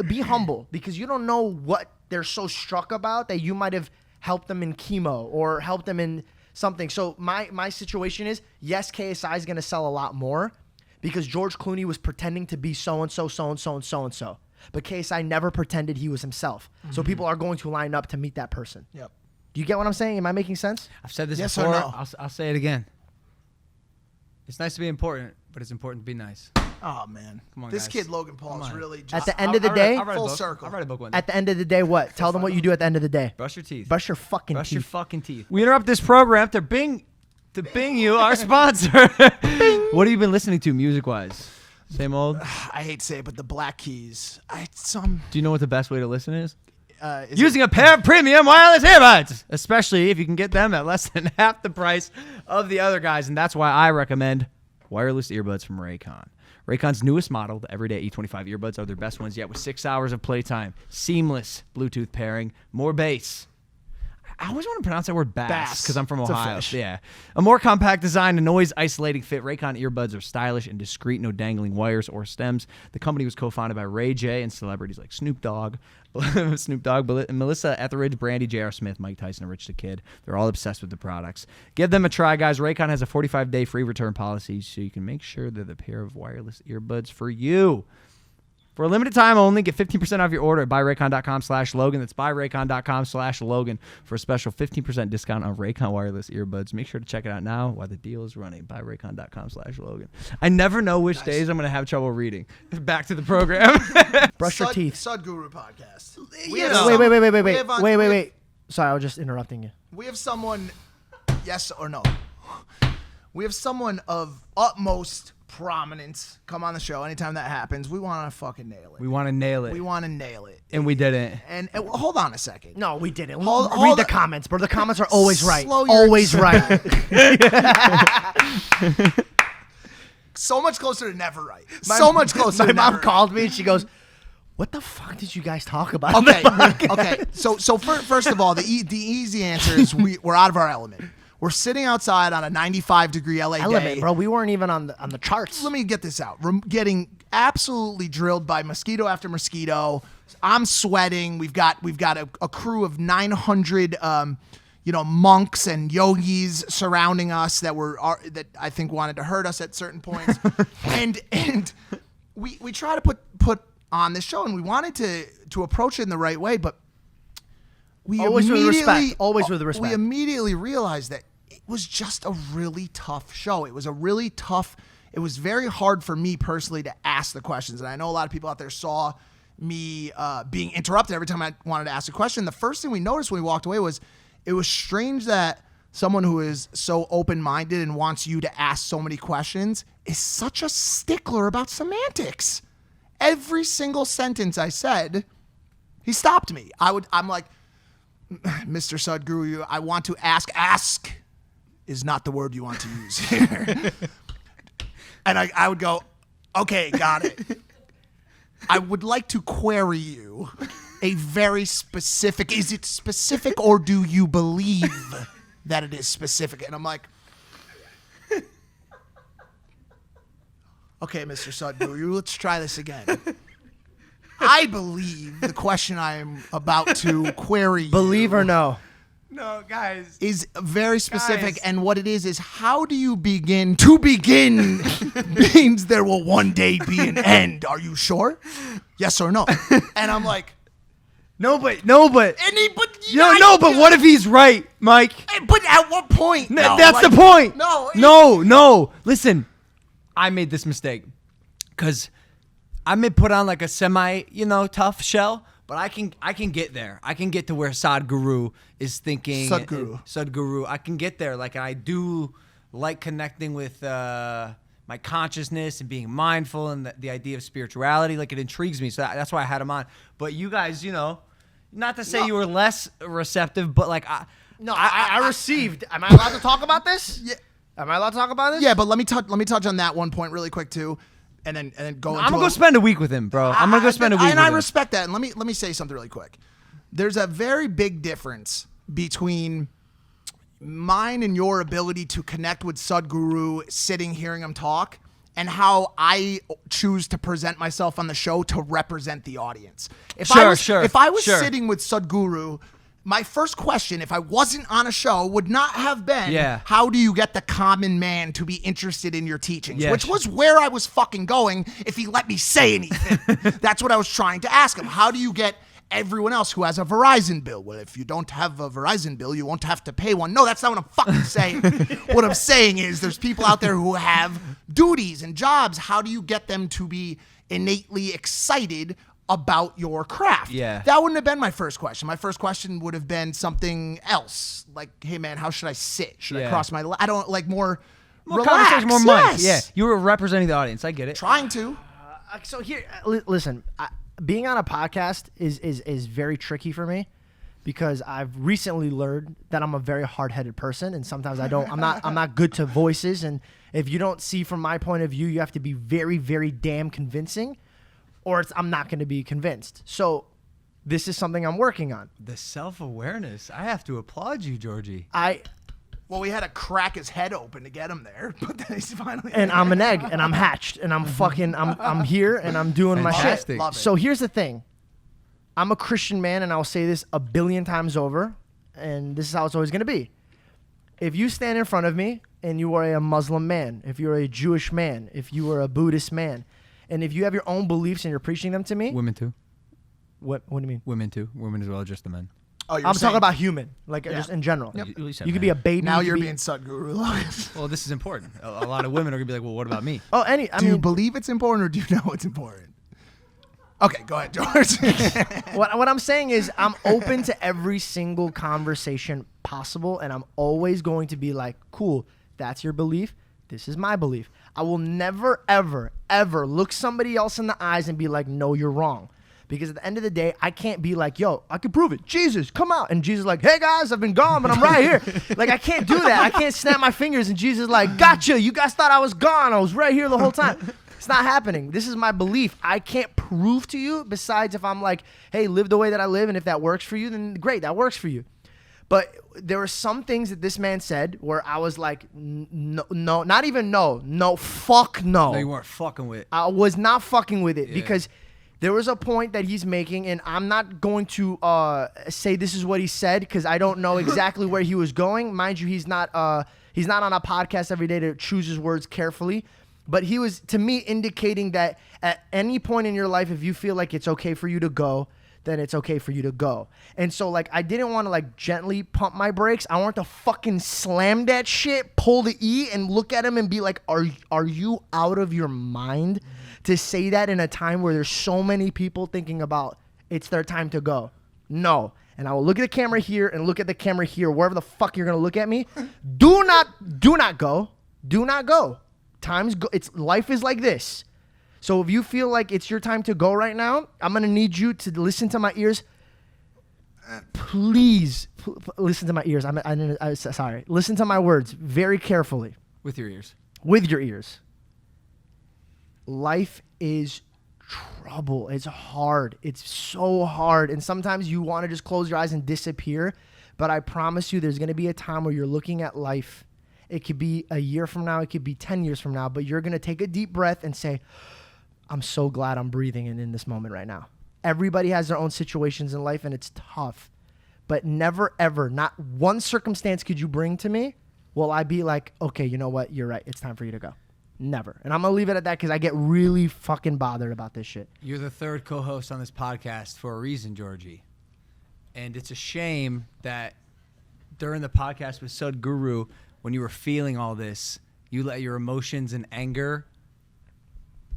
Be humble, because you don't know what they're so struck about that you might have helped them in chemo or helped them in something. So my situation is, yes, KSI is going to sell a lot more because George Clooney was pretending to be so-and-so, so-and-so, and so-and-so. But KSI never pretended he was himself. So people are going to line up to meet that person. Yep. Do you get what I'm saying? Am I making sense? I've said this Yes or before. no? I'll say it again. It's nice to be important, but it's important to be nice. Oh man, Come on, this guys. kid Logan Paul Come is on. really just At the end of the day, I'll write a full book. circle. I'll write a book one day. at the end of the day, what? Tell them what you do at the end of the day. Brush your teeth. Brush your fucking Brush teeth. your fucking teeth. We interrupt this program to Bing you, our sponsor. What have you been listening to music-wise? Same old? I hate to say it, but the Black Keys. Do you know what the best way to listen is? Is Using a pair of premium wireless earbuds, especially if you can get them at less than half the price of the other guys. And that's why I recommend wireless earbuds from Raycon. Raycon's newest model, the Everyday E25 earbuds, are their best ones yet, with 6 hours of playtime, seamless Bluetooth pairing, more bass. I always want to pronounce that word bass because I'm from It's a Ohio. fish. Yeah. A more compact design, a noise-isolating fit. Raycon earbuds are stylish and discreet, no dangling wires or stems. The company was co-founded by Ray J and celebrities like Snoop Dogg, Melissa Etheridge, Brandy, J.R. Smith, Mike Tyson, and Rich the Kid. They're all obsessed with the products. Give them a try, guys. Raycon has a 45-day free return policy, so you can make sure they're the pair of wireless earbuds for you. For a limited time only, get 15% off your order at buyraycon.com/Logan. That's buyraycon.com/Logan for a special 15% discount on Raycon wireless earbuds. Make sure to check it out now while the deal is running. Buyraycon.com/Logan. I never know which days I'm going to have trouble reading. Back to the program. Brush your Sud- teeth. Sud Guru podcast. Wait. Sorry, I was just interrupting you. We have someone. Yes or no? we have someone of utmost prominence come on the show. Anytime that happens, we want to fucking nail it. We want to nail it. We want to nail it. And we didn't. And hold on a second. No, we didn't. Hold Read the on. comments, bro. The comments are always right. Slow your- Always right. So much closer to never right. So much closer My to mom never right. called me and she goes, "What the fuck did you guys talk about?" Okay, okay. So first of all, the easy answer is we're out of our element. We're sitting outside on a 95-degree LA Element, day. bro. We weren't even on the charts. Let me get this out. We're getting absolutely drilled by mosquito after mosquito. I'm sweating. We've got a crew of 900 monks and yogis surrounding us that I think wanted to hurt us at certain points. and we try to put on this show, and we wanted to approach it in the right way, but we Always with immediately respect. Always with respect. We immediately realized that it was just a really tough show. It was very hard for me personally to ask the questions. And I know a lot of people out there saw me being interrupted every time I wanted to ask a question. The first thing we noticed when we walked away was it was strange that someone who is so open-minded and wants you to ask so many questions is such a stickler about semantics. Every single sentence I said, he stopped me. I'm like, Mr. Sadhguru, I want to ask. Ask is not the word you want to use here. And I would go, okay, got it. I would like to query you a very specific, is it specific or do you believe that it is specific? And I'm like, okay, Mr. Sadhguru, let's try this again. I believe the question I am about to query Believe or no? No, guys. is very specific, Guys. and what it is how do you begin? To begin means there will one day be an end. Are you sure? Yes or no? And I'm like, No, but and he, but but what if he's right, Mike? But at what point? No, That's like, the point. No, Listen, I made this mistake because I may put on like a semi, tough shell, but I can get there. I can get to where Sadhguru is thinking. Sadhguru. I can get there. Like I do like connecting with my consciousness and being mindful and the idea of spirituality. Like it intrigues me. So that's why I had him on. But you guys, not to say you were less receptive, but like I received. Am I allowed to talk about this? Yeah. Am I allowed to talk about this? Yeah, but let me touch on that one point really quick too, and then go. I'm gonna go spend a week with him, bro. I'm gonna go spend a week. And with I him. respect that. And let me say something really quick. There's a very big difference between mine and your ability to connect with Sadhguru, sitting, hearing him talk, and how I choose to present myself on the show to represent the audience. If I was sitting with Sadhguru, my first question, if I wasn't on a show, would not have been, how do you get the common man to be interested in your teachings? Yeah, Which was where I was fucking going if he let me say anything. That's what I was trying to ask him. How do you get everyone else who has a Verizon bill? Well, if you don't have a Verizon bill, you won't have to pay one. No, that's not what I'm fucking saying. What I'm saying is there's people out there who have duties and jobs. How do you get them to be innately excited about your craft? Yeah. That wouldn't have been my first question. My first question would have been something else. Like, hey man, how should I sit? Should I cross my I don't like more relaxed. conversation, more Mike. Yes. Yeah, you were representing the audience. I get it. Trying to. So here, listen. Being on a podcast is very tricky for me because I've recently learned that I'm a very hard-headed person, and sometimes I'm not good to voices. And if you don't see from my point of view, you have to be very, very damn convincing, or I'm not going to be convinced. So this is something I'm working on. The self-awareness. I have to applaud you, Georgie. Well, we had to crack his head open to get him there, but then he's finally. And I'm an egg, and I'm hatched, and I'm here, and I'm doing my shit. Fantastic. Love it. So here's the thing. I'm a Christian man, and I'll say this 1 billion times over, and this is how it's always going to be. If you stand in front of me and you are a Muslim man, if you're a Jewish man, if you are a Buddhist man, and if you have your own beliefs and you're preaching them to me, Women too. what do you mean? Women too. Women as well, just the men. Oh, you're I'm saying- talking about human, like just in general. You said You could men. be a baby. Now you you're could be- being Sadhguru. Well, this is important. A lot of women are gonna be like, "Well, what about me?" Oh, I Do you mean, believe it's important or do you know it's important? Okay, go ahead, George. what I'm saying is I'm open to every single conversation possible, and I'm always going to be like, cool, that's your belief. this is my belief. I will never, ever, ever look somebody else in the eyes and be like, no, you're wrong. Because at the end of the day, I can't be like, yo, I can prove it. Jesus, come out. And Jesus is like, hey, guys, I've been gone, but I'm right here. Like, I can't do that. I can't snap my fingers. And Jesus is like, gotcha. You guys thought I was gone. I was right here the whole time. It's not happening. This is my belief. I can't prove to you besides if I'm like, hey, live the way that I live. And if that works for you, then great, that works for you. But there were some things that this man said where I was like, no, not even no, fuck no. No, you weren't fucking with it. I was not fucking with it because there was a point that he's making, and I'm not going to say this is what he said because I don't know exactly where he was going. Mind you, he's not on a podcast every day to choose his words carefully. But he was, to me, indicating that at any point in your life, if you feel like it's okay for you to go, then it's okay for you to go. And so, like, I didn't want to, like, gently pump my brakes. I wanted to fucking slam that shit, pull the E, and look at him and be like, are you out of your mind to say that in a time where there's so many people thinking about it's their time to go? No. And I will look at the camera here and look at the camera here, wherever the fuck you're going to look at me. Do not go. Do not go. Life is like this. So if you feel like it's your time to go right now, I'm going to need you to listen to my ears. Please listen to my ears. Sorry. Listen to my words very carefully. With your ears. With your ears. Life is trouble. It's hard. It's so hard. And sometimes you want to just close your eyes and disappear. But I promise you there's going to be a time where you're looking at life. It could be a year from now. It could be 10 years from now. But you're going to take a deep breath and say, I'm so glad I'm breathing in this moment right now. Everybody has their own situations in life, and it's tough. But never, ever, not one circumstance could you bring to me will I be like, okay, you know what? You're right. It's time for you to go. Never. And I'm going to leave it at that because I get really fucking bothered about this shit. You're the third co-host on this podcast for a reason, Georgie. And it's a shame that during the podcast with Sadhguru, when you were feeling all this, you let your emotions and anger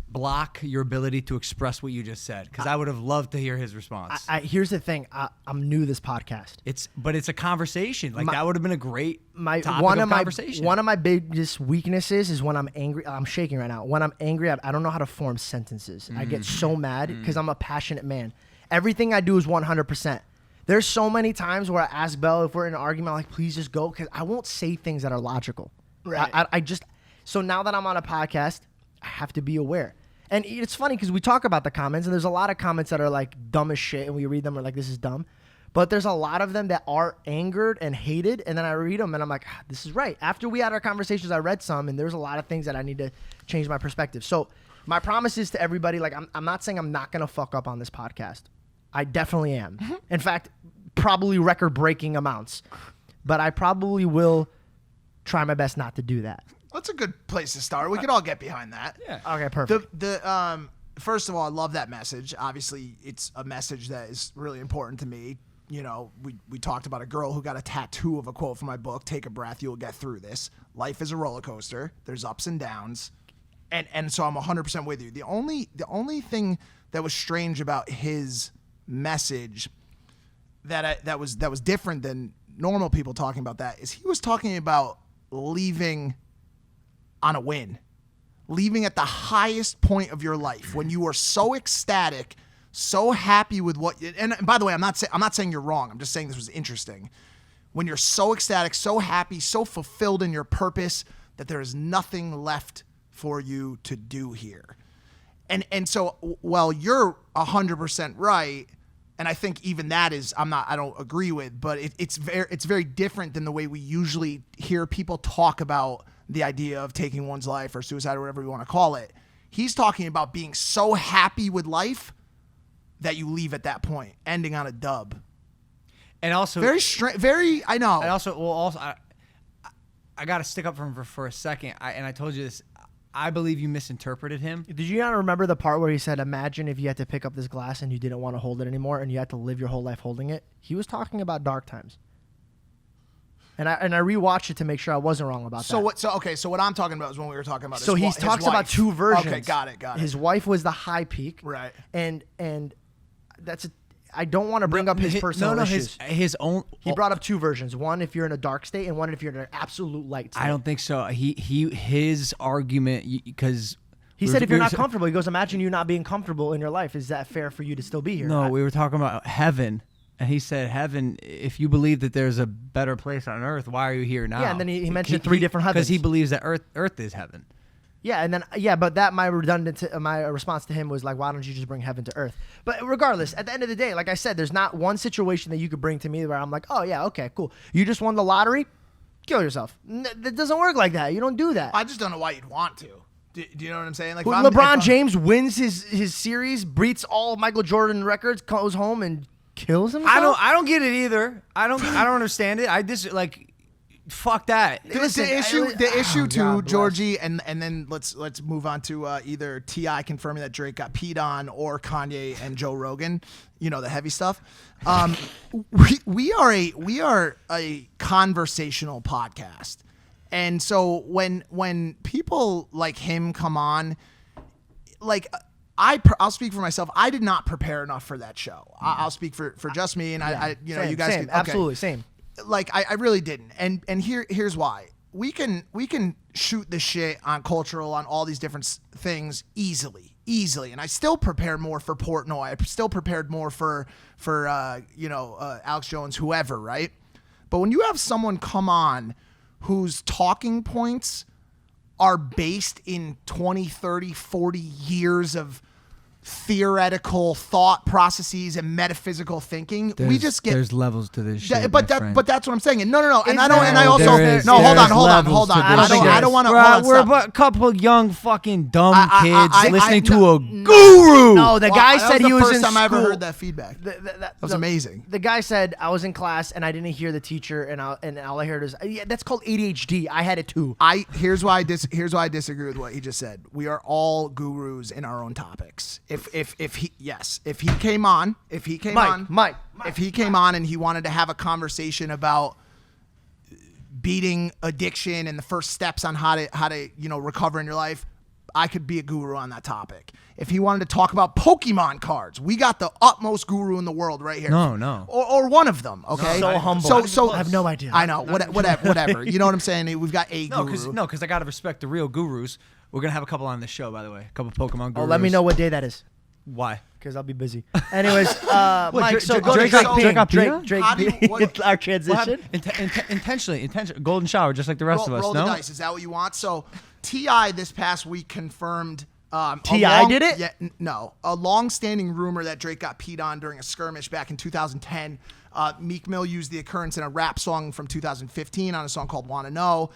block your ability to express what you just said. Because I would have loved to hear his response. Here's the thing. I'm new to this podcast. But it's a conversation. Like, that would have been a great topic of conversation. One of my biggest weaknesses is when I'm angry. I'm shaking right now. When I'm angry, I don't know how to form sentences. I get so mad because I'm a passionate man. Everything I do is 100%. There's so many times where I ask Belle if we're in an argument, I'm like, please just go, because I won't say things that are logical. Right. So now that I'm on a podcast, I have to be aware. And it's funny because we talk about the comments, and there's a lot of comments that are like dumb as shit, and we read them, we're like, this is dumb. But there's a lot of them that are angered and hated, and then I read them, and I'm like, this is right. After we had our conversations, I read some, and there's a lot of things that I need to change my perspective. So my promise is to everybody, like, I'm not saying I'm not going to fuck up on this podcast. I definitely am. In fact, probably record-breaking amounts. But I probably will try my best not to do that. That's a good place to start. We could all get behind that. Yeah. Okay, perfect. First of all, I love that message. Obviously, it's a message that is really important to me. You know, we talked about a girl who got a tattoo of a quote from my book, "Take a breath, you'll get through this. Life is a roller coaster. There's ups and downs." And so I'm 100% with you. The only thing that was strange about his message that was different than normal people talking about that is he was talking about leaving on a win, leaving at the highest point of your life when you were so ecstatic, so happy with what. And by the way, I'm not saying you're wrong. I'm just saying this was interesting. When you're so ecstatic, so happy, so fulfilled in your purpose that there is nothing left for you to do here. And so, well, you're 100% right. And I think even that is, I don't agree with, but it's very different than the way we usually hear people talk about the idea of taking one's life or suicide or whatever you want to call it. He's talking about being so happy with life that you leave at that point, ending on a dub. And also very strange. I know. And also, I got to stick up for him for a second. I told you this. I believe you misinterpreted him. Did you not remember the part where he said, imagine if you had to pick up this glass and you didn't want to hold it anymore and you had to live your whole life holding it? He was talking about dark times. And I rewatched it to make sure I wasn't wrong about that. So what I'm talking about is when we were talking about so he talks about two versions. Okay, got it. His wife was the high peak. Right. And that's I don't want to bring up his personal issues. his own. He brought up two versions. One if you're in a dark state, and one if you're in an absolute light state. I don't think so. His argument because He said if you're not comfortable, he goes, imagine you not being comfortable in your life. Is that fair for you to still be here? No, we were talking about heaven, and he said heaven. If you believe that there's a better place on earth, why are you here now? Yeah, and then he mentioned three different because heavens. he believes that earth is heaven. Yeah, and then but that my response to him was like, why don't you just bring heaven to earth? But regardless, at the end of the day, like I said, there's not one situation that you could bring to me where I'm like, oh yeah, okay, cool. You just won the lottery, kill yourself. It doesn't work like that. You don't do that. I just don't know why you'd want to. Do you know what I'm saying? Like When LeBron James wins his series, beats all Michael Jordan records, goes home and kills himself. I don't get it either. I don't understand it. I just like. Fuck that. Listen, the issue too, God bless. Georgie, and then let's move on to either T.I. confirming that Drake got peed on or Kanye and Joe Rogan, you know, the heavy stuff. We are a conversational podcast, and so when people like him come on, like I'll speak for myself. I did not prepare enough for that show. I'll speak for just me, and I you know, Same, you guys same, can, okay. absolutely same. Like I really didn't, and here's why. We can shoot the shit on cultural, on all these different things easily, and I still prepare more for Portnoy. I still prepared more for Alex Jones, whoever, right? But when you have someone come on whose talking points are based in 20, 30, 40 years of theoretical thought processes and metaphysical thinking, we just get there's levels to this shit. but that's what I'm saying. And no, and I Is don't. there? And I also There is- no. Hold there's on. levels to this shit. I don't want to. We're a couple of young fucking dumb kids I- listening to no, a guru. No, the guy said he was the first in time I ever school. heard that feedback. That was amazing. The guy said I was in class and I didn't hear the teacher, and all I heard is that's called ADHD. I had it too. Here's why I disagree with what he just said. We are all gurus in our own topics. If he came on and he wanted to have a conversation about beating addiction and the first steps on how to recover in your life, I could be a guru on that topic. If he wanted to talk about Pokemon cards, we got the utmost guru in the world right here. No. Or one of them, okay? So humble. So I have no idea. I know, whatever. You know what I'm saying? We've got a guru. Because I gotta respect the real gurus. We're gonna have a couple on the show, by the way. A couple Pokemon gurus. Oh, let me know what day that is, Why. because I'll be busy. Anyways, Mike. So go to Drake Drake got- P. Drake got Drake. peed Drake. How do you- P. what- It's our What transition. happened? Intentionally, golden shower, just like the rest of us. Roll No. the dice. Is that what you want? So T.I. this past week confirmed. T.I. did it? Yeah, no. A long-standing rumor that Drake got peed on during a skirmish back in 2010. Meek Mill used the occurrence in a rap song from 2015 on a song called "Wanna Know."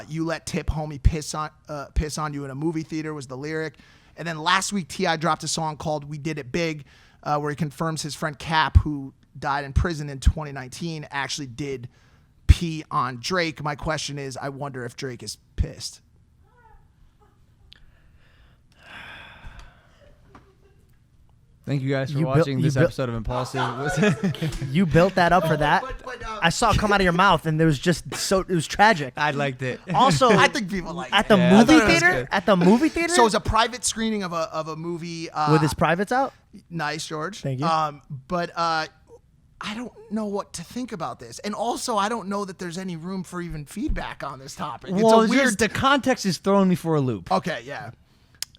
"You let Tip Homie piss on you in a movie theater" was the lyric. And then last week, T.I. dropped a song called "We Did It Big," where he confirms his friend Cap, who died in prison in 2019, actually did pee on Drake. My question is, I wonder if Drake is pissed. Thank you guys for You built- watching you this built- episode of Impulsive. You built that up for that. I saw it come out of your mouth, and it was tragic. I liked it. Also, I think people like at it. the Yeah, I movie thought it was theater. good. At the movie theater. So it was a private screening of a movie. with his privates out. Nice, George. Thank you. But I don't know what to think about this, and also I don't know that there's any room for even feedback on this topic. Well, It's a weird. the context is throwing me for a loop. Okay, yeah,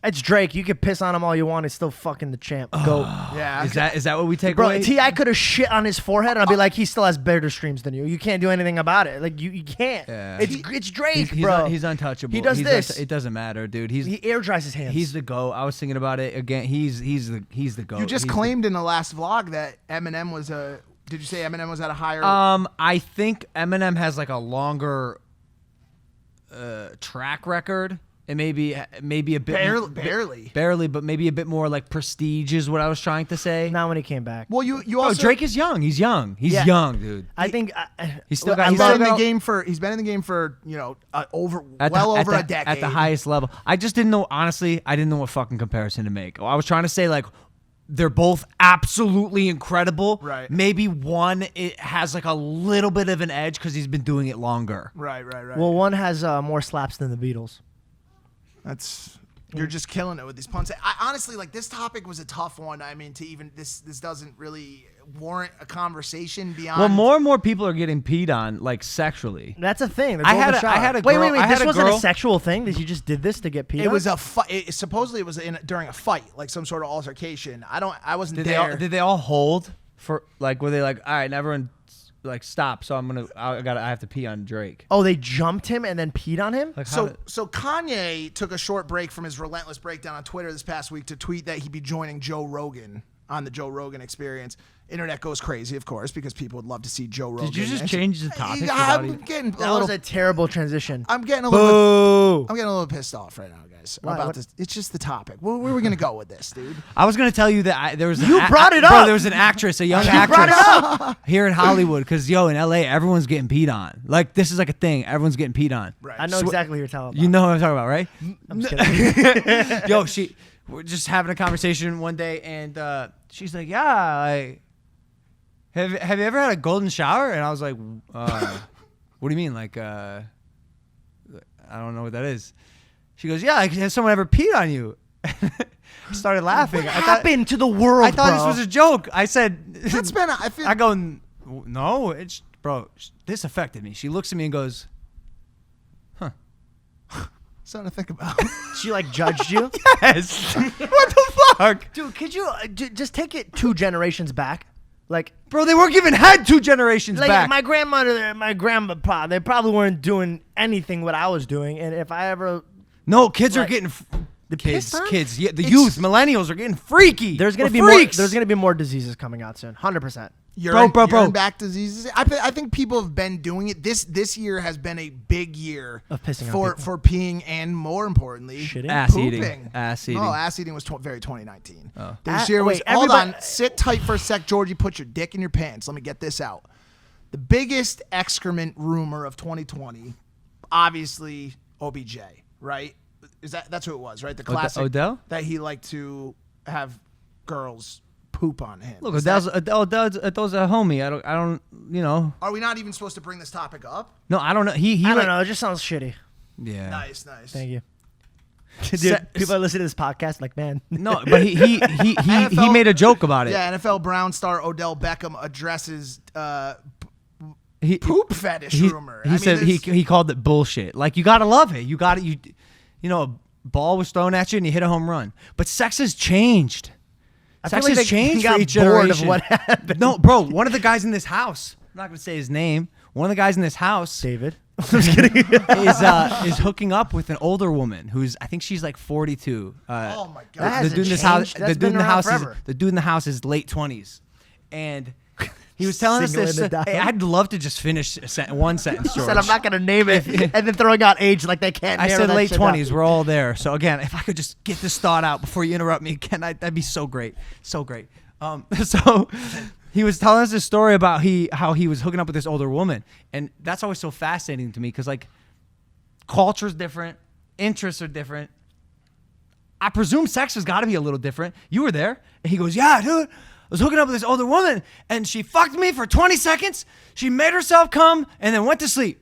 It's Drake. You can piss on him all you want. He's still fucking the champ. Go. yeah. Is that what we take Bro, away? T.I. could have shit on his forehead, and I'd be like, he still has better streams than you. You can't do anything about it. Like you can't. Yeah. It's Drake, he's bro. he's untouchable. He does this. It doesn't matter, dude. He air dries his hands. He's the GOAT. I was thinking about it again. He's the GOAT. You just He's claimed in the last vlog that Eminem was a. Did you say Eminem was at a higher? I think Eminem has like a longer track record. And maybe a bit barely. but maybe a bit more like prestige is what I was trying to say. not when he came back. Well, you Oh, also Drake is young. He's young. He's Yeah. young, dude. I think He's still got- I he's love been in still the game for. He's been in the game for over At over the, a decade. at the highest level. I just didn't know. Honestly, I didn't know what fucking comparison to make. I was trying to say like they're both absolutely incredible. Right. Maybe one it has like a little bit of an edge because he's been doing it longer. Right. Well, one has more slaps than the Beatles. You're just killing it with these puns. I honestly, like, this topic was a tough one. I mean, to even this doesn't really. warrant a conversation beyond. Well, more and more people are getting peed on, like sexually. That's a thing. The I golden had a- shower. I had a wait, girl- wait, wait. I had This a wasn't girl- a sexual thing. That you just did this to get peed It on? was a fight. Supposedly it was during a fight, like some sort of altercation. I wasn't Did there. they all hold for like? Were they like, all right, everyone, like stop? So I have to pee on Drake. Oh, they jumped him and then peed on him. Like, how So, did- so Kanye took a short break from his relentless breakdown on Twitter this past week to tweet that he'd be joining Joe Rogan on the Joe Rogan Experience. Internet goes crazy, of course, because people would love to see Joe Rogan. did you just And- change the topic? I'm without even- getting a That was little. a terrible transition. I'm getting a little. Boo! I'm getting a little pissed off right now, guys. Why? About What- this. It's just the topic. Where are we gonna go with this, dude? I was gonna tell you that there was You brought it up. Bro, there was an actress, a young actress brought it up. here in Hollywood, because in LA, everyone's getting peed on. Like this is like a thing. Everyone's getting peed on. Right. I know exactly what you're telling about. You know what I'm talking about, right? I'm just kidding. We're just having a conversation one day, and she's like, "Yeah, have you ever had a golden shower?" And I was like, "What do you mean? Like, I don't know what that is." She goes, "Yeah, like, has someone ever peed on you?" I started laughing. What I thought, happened to the world, I thought bro? this was a joke. I said, That's been. I feel. I go, "No, it's bro. This affected me." She looks at me and goes, Something to think about. She like judged you, "Yes." What the fuck? dude. Could you just take it 2 generations back? Like, Bro, they weren't even had 2 generations back. my grandmother, my grandpa, they probably weren't doing anything what I was doing. And if I ever, No, kids are Like, getting the kids, piss on? kids. Yeah, the It's- youth, millennials are getting freaky. there's gonna We're be freaks. more. There's gonna be more diseases coming out soon. 100%. Urine bro. back diseases. I think people have been doing it. This year has been a big year Of pissing on for people. for peeing and more importantly, Shitting? Ass pooping. eating. Ass eating. No, ass eating was very 2019. Oh. This year was. wait, Hold on, everybody- sit tight for a sec, Georgie. Put your dick in your pants. Let me get this out. The biggest excrement rumor of 2020, obviously OBJ, right? That's who it was, right? The classic Odell? that he liked to have girls poop on him. Look, Is that- Odell's a homie. I don't, you know. Are we not even supposed to bring this topic up? No, I don't know. He I like, don't know. It just sounds shitty. Yeah. Nice. Thank you. Dude, Se- people are listening to this podcast like, man. No, but he NFL made a joke about it. Yeah, NFL Brown star Odell Beckham addresses He, poop fetish he, rumor. He I mean, said there's- he called it bullshit. Like you gotta love it. You got it. You know, a ball was thrown at you and you hit a home run. But sex has changed. I feel Sex like has they changed got for each bored of generation. what happened. No, bro. One of the guys in this house. I'm not gonna say his name. One of the guys in this house David. is hooking up with an older woman who's I think she's like 42. Oh my That god. the hasn't dude in this house, changed. That's the dude in been the around house, forever. the dude in the house is late 20s, and he was telling us Singling this. it down. Hey, I'd love to just finish one sentence. He George. said I'm not gonna name it, and then throwing out age like they can't. I narrow said that late shit down. 20s. We're all there. So again, if I could just get this thought out before you interrupt me again, that'd be so great, so great. So he was telling us this story about how he was hooking up with this older woman, and that's always so fascinating to me because like culture's different, interests are different. I presume sex has got to be a little different. You were there, and he goes, "Yeah, dude." I was hooking up with this older woman, and she fucked me for 20 seconds. She made herself come, and then went to sleep.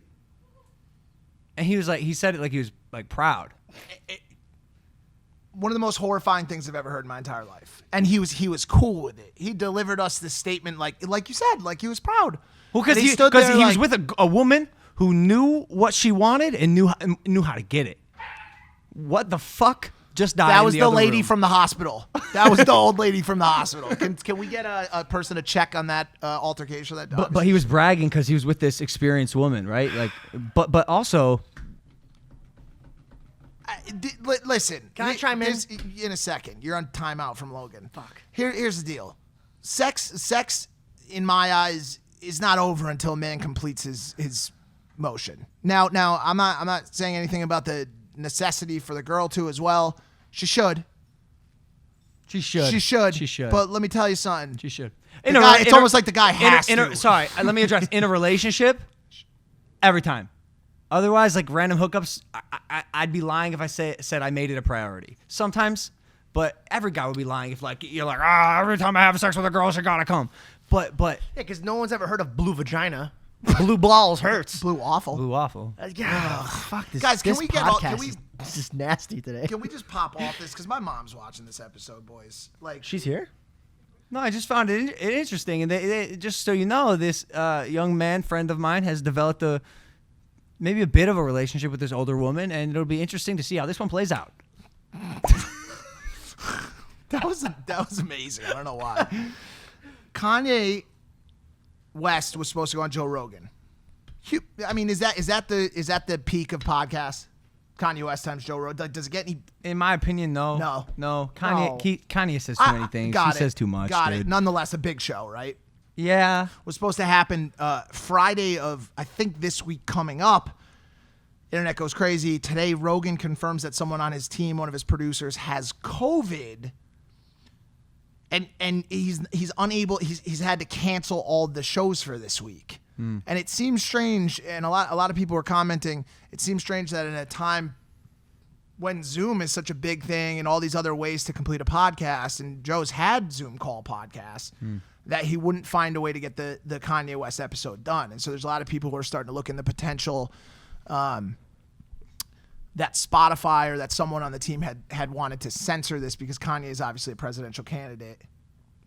And he was like, he said it like he was like proud. One of the most horrifying things I've ever heard in my entire life. And he was cool with it. He delivered us this statement like you said, like he was proud. Well, because And he stood there was like- with a woman who knew what she wanted and knew how to get it. What the fuck just died? That in was the the other lady room. from the hospital. That was the old lady from the hospital. Can we get a person to check on that altercation? That But he was bragging because he was with this experienced woman, right? Like, but also. Listen. Can I chime in? this- in a second? You're on timeout from Logan. Fuck. Here's the deal. Sex, in my eyes, is not over until a man completes his motion. Now, I'm not saying anything about the necessity for the girl to as well. She should. She should. She should. She should. But let me tell you something. She should. It's almost like the guy has to. Sorry, let me address. In a relationship, every time. Otherwise, like random hookups, I'd be lying if I said I made it a priority. Sometimes, but every guy would be lying if like you're like, every time I have sex with a girl, she gotta come. But Yeah, because no one's ever heard of blue vagina. Blue balls hurts. Blew awful. blue waffle. Yeah. Fuck this. Guys, can this we get all- podcast can we- is just nasty today. Can we just pop off this? Because my mom's watching this episode, boys. Like, She's here. No, I just found it interesting, and just so you know, this young man friend of mine has developed maybe a bit of a relationship with this older woman, and it'll be interesting to see how this one plays out. That was amazing. I don't know why. Kanye West was supposed to go on Joe Rogan. I mean, is that the peak of podcasts? Kanye West times Joe Rogan. Does it get any? In my opinion, no. No. Kanye says too many things. He says too much. Got dude. it. Nonetheless, a big show, right? Yeah. Was supposed to happen Friday of, I think, this week coming up. Internet goes crazy. Today, Rogan confirms that someone on his team, one of his producers, has COVID. And he's unable. He's had to cancel all the shows for this week. And it seems strange, and a lot of people were commenting. It seems strange that in a time when Zoom is such a big thing and all these other ways to complete a podcast, and Joe's had Zoom call podcasts, that he wouldn't find a way to get the Kanye West episode done. And so there's a lot of people who are starting to look in the potential that Spotify or that someone on the team had wanted to censor this because Kanye is obviously a presidential candidate,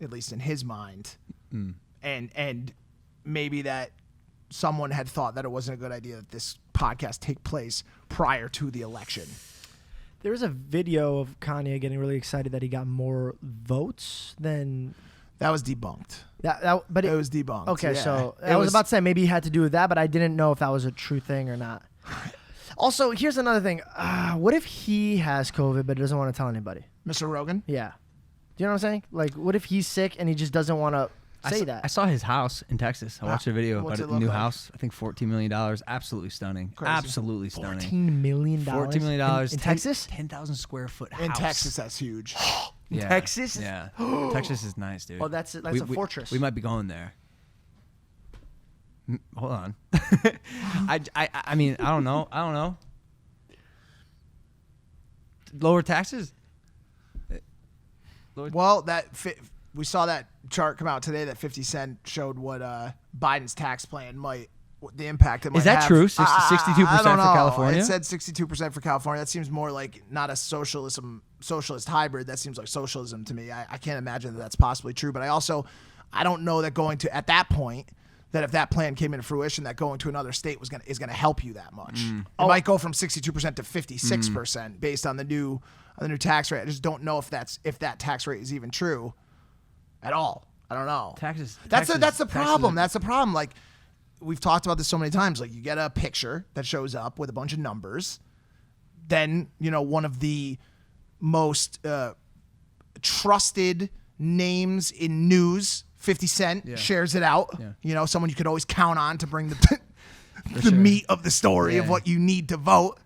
at least in his mind. And maybe that someone had thought that it wasn't a good idea that this podcast take place prior to the election. There was a video of Kanye getting really excited that he got more votes than That was debunked. but It was debunked. Okay, yeah. so It I was about to say maybe it had to do with that, but I didn't know if that was a true thing or not. Also, here's another thing. What if he has COVID but doesn't want to tell anybody? Mr. Rogan? Yeah. Do you know what I'm saying? Like, what if he's sick and he just doesn't want to say that? I saw his house in Texas. I watched a video What's about it a new look like? house. I think $14 million. Absolutely stunning. Crazy. Absolutely stunning. $14 million? $14 million in Texas? 10,000 square foot house. In Texas, that's huge. Yeah. Texas? Yeah. Texas is nice, dude. Oh, that's a fortress. We might be going there. Hold on. I mean, I don't know. Lower taxes? Well, we saw that chart come out today that 50 Cent showed what Biden's tax plan the impact it might Is that have. true? 62% I don't for know. California? It said 62% for California. That seems more like not a socialist hybrid. That seems like socialism to me. I can't imagine that that's possibly true. But I don't know that going to, at that point, that if that plan came into fruition, that going to another state is gonna help you that much. It might go from 62% to 56% based on the new tax rate. I just don't know if that tax rate is even true at all. I don't know. Taxes. That's the problem. Taxes. That's the problem. Like, we've talked about this so many times. Like, you get a picture that shows up with a bunch of numbers. Then, one of the most trusted names in news, 50 Cent, shares it out. Yeah. Someone you could always count on to bring the meat of the story of what you need to vote.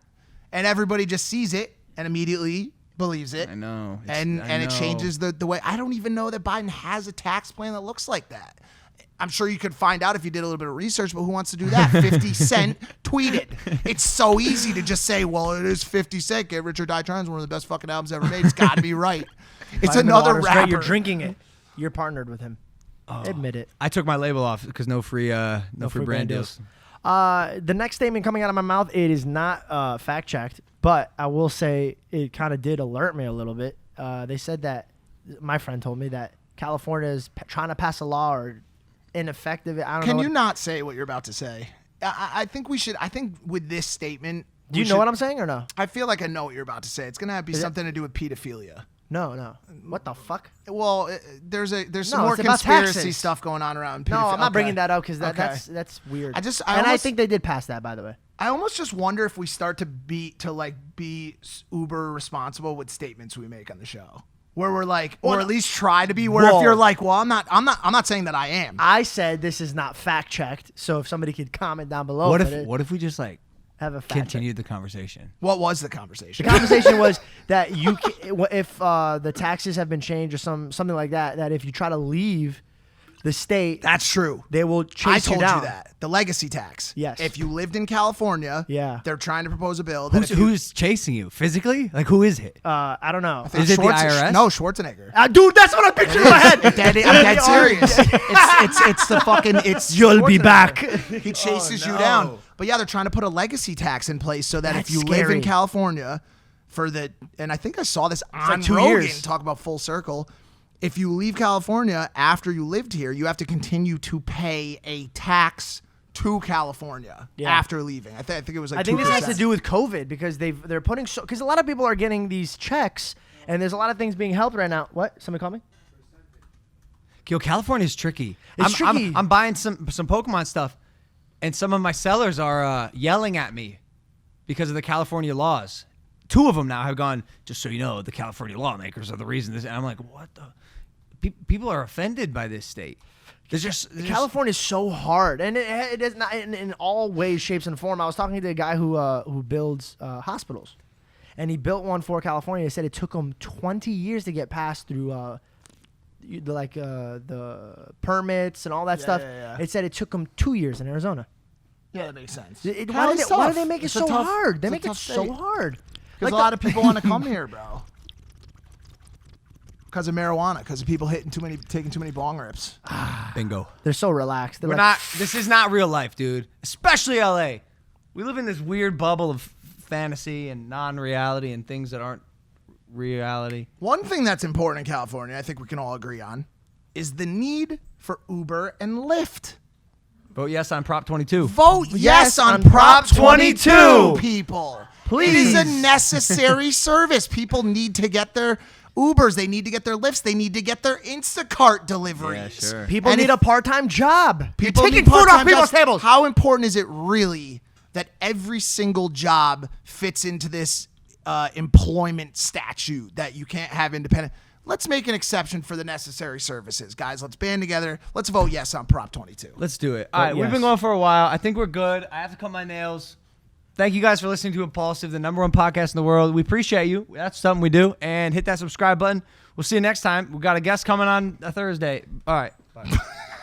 And everybody just sees it and immediately believes it. I know. And it changes the way. I don't even know that Biden has a tax plan that looks like that. I'm sure you could find out if you did a little bit of research, but who wants to do that? 50 Cent tweeted. It's so easy to just say, well, it is 50 Cent. Get Rich or Die Trying is one of the best fucking albums ever made. It's got to be right. It's Vitamin another water's great. rapper. You're drinking it. You're partnered with him. Admit it. I took my label off because no free brand deals. The next statement coming out of my mouth, it is not fact checked, but I will say it kind of did alert me a little bit. They said that my friend told me that California is trying to pass a law or ineffective. I don't know. Can you not say what you're about to say? I think we should. I think with this statement, Do you know what I'm saying or no? I feel like I know what you're about to say. It's gonna be something to do with pedophilia. No. What the fuck? Well, there's some No, more it's about conspiracy taxes. stuff going on around. No, I'm not Okay. bringing that up because Okay. that's weird. I I almost- think they did pass that, by the way. I almost just wonder if we start to be uber responsible with statements we make on the show, where we're like, or at least try to be. Where Whoa. if you're like, well, I'm not saying that I am. I said this is not fact checked, so if somebody could comment down below, What if if we just have a fact continued the conversation? What was the conversation? The conversation was that if the taxes have been changed or something like that, that if you try to leave the state, That's true. they will chase I told you down. you that. The legacy tax. Yes. If you lived in California, Yeah. they're trying to propose a bill. That Who's chasing you physically? Like, who is it? I don't know. Is it the IRS? No, Schwarzenegger. Dude, that's what I pictured in my head. I'm dead serious. It's the fucking. It's You'll be Schwarzenegger. back. He chases you no. down. But yeah, they're trying to put a legacy tax in place so that That's if you live scary. in California and I think I saw this on like 2 Rogan years. talk about full circle. if you leave California after you lived here, you have to continue to pay a tax to California after leaving. I think it was like I think 2%. this has to do with COVID because they're putting because a lot of people are getting these checks and there's a lot of things being helped right now. What? Somebody call me? Yo, California's tricky. It's tricky. I'm buying some Pokemon stuff, and some of my sellers are yelling at me because of the California laws. 2 of them now have gone, just so you know, the California lawmakers are the reason this. And I'm like, what the? People are offended by this state. California is so hard, and it is not in all ways, shapes, and form. I was talking to a guy who builds hospitals, and he built one for California. He said it took him 20 years to get passed through the permits and all that stuff. Yeah. It said it took him 2 years in Arizona. Yeah, that makes sense. Why do they make it so hard? They make it so hard. Because a lot of people want to come here, bro. Because of marijuana, because of people taking too many bong rips. Bingo. They're so relaxed. This is not real life, dude. Especially LA. We live in this weird bubble of fantasy and non-reality and things that aren't reality. One thing that's important in California, I think we can all agree on, is the need for Uber and Lyft. Vote yes on Prop 22. Vote yes on Prop 22, people. Please. It is a necessary service. People need to get their Ubers. They need to get their Lyfts. They need to get their Instacart deliveries. Yeah, sure. People And need if- a part-time job. People You're taking need food off part-time people's jobs. tables. How important is it really that every single job fits into this employment statute that you can't have independent? Let's make an exception for the necessary services, guys. Let's band together. Let's vote yes on Prop 22. Let's do it. All right, we've yes. been going for a while. I think we're good. I have to cut my nails. Thank you guys for listening to Impulsive, the #1 podcast in the world. We appreciate you. That's something we do. And hit that subscribe button. We'll see you next time. We got a guest coming on a Thursday. All right. Bye.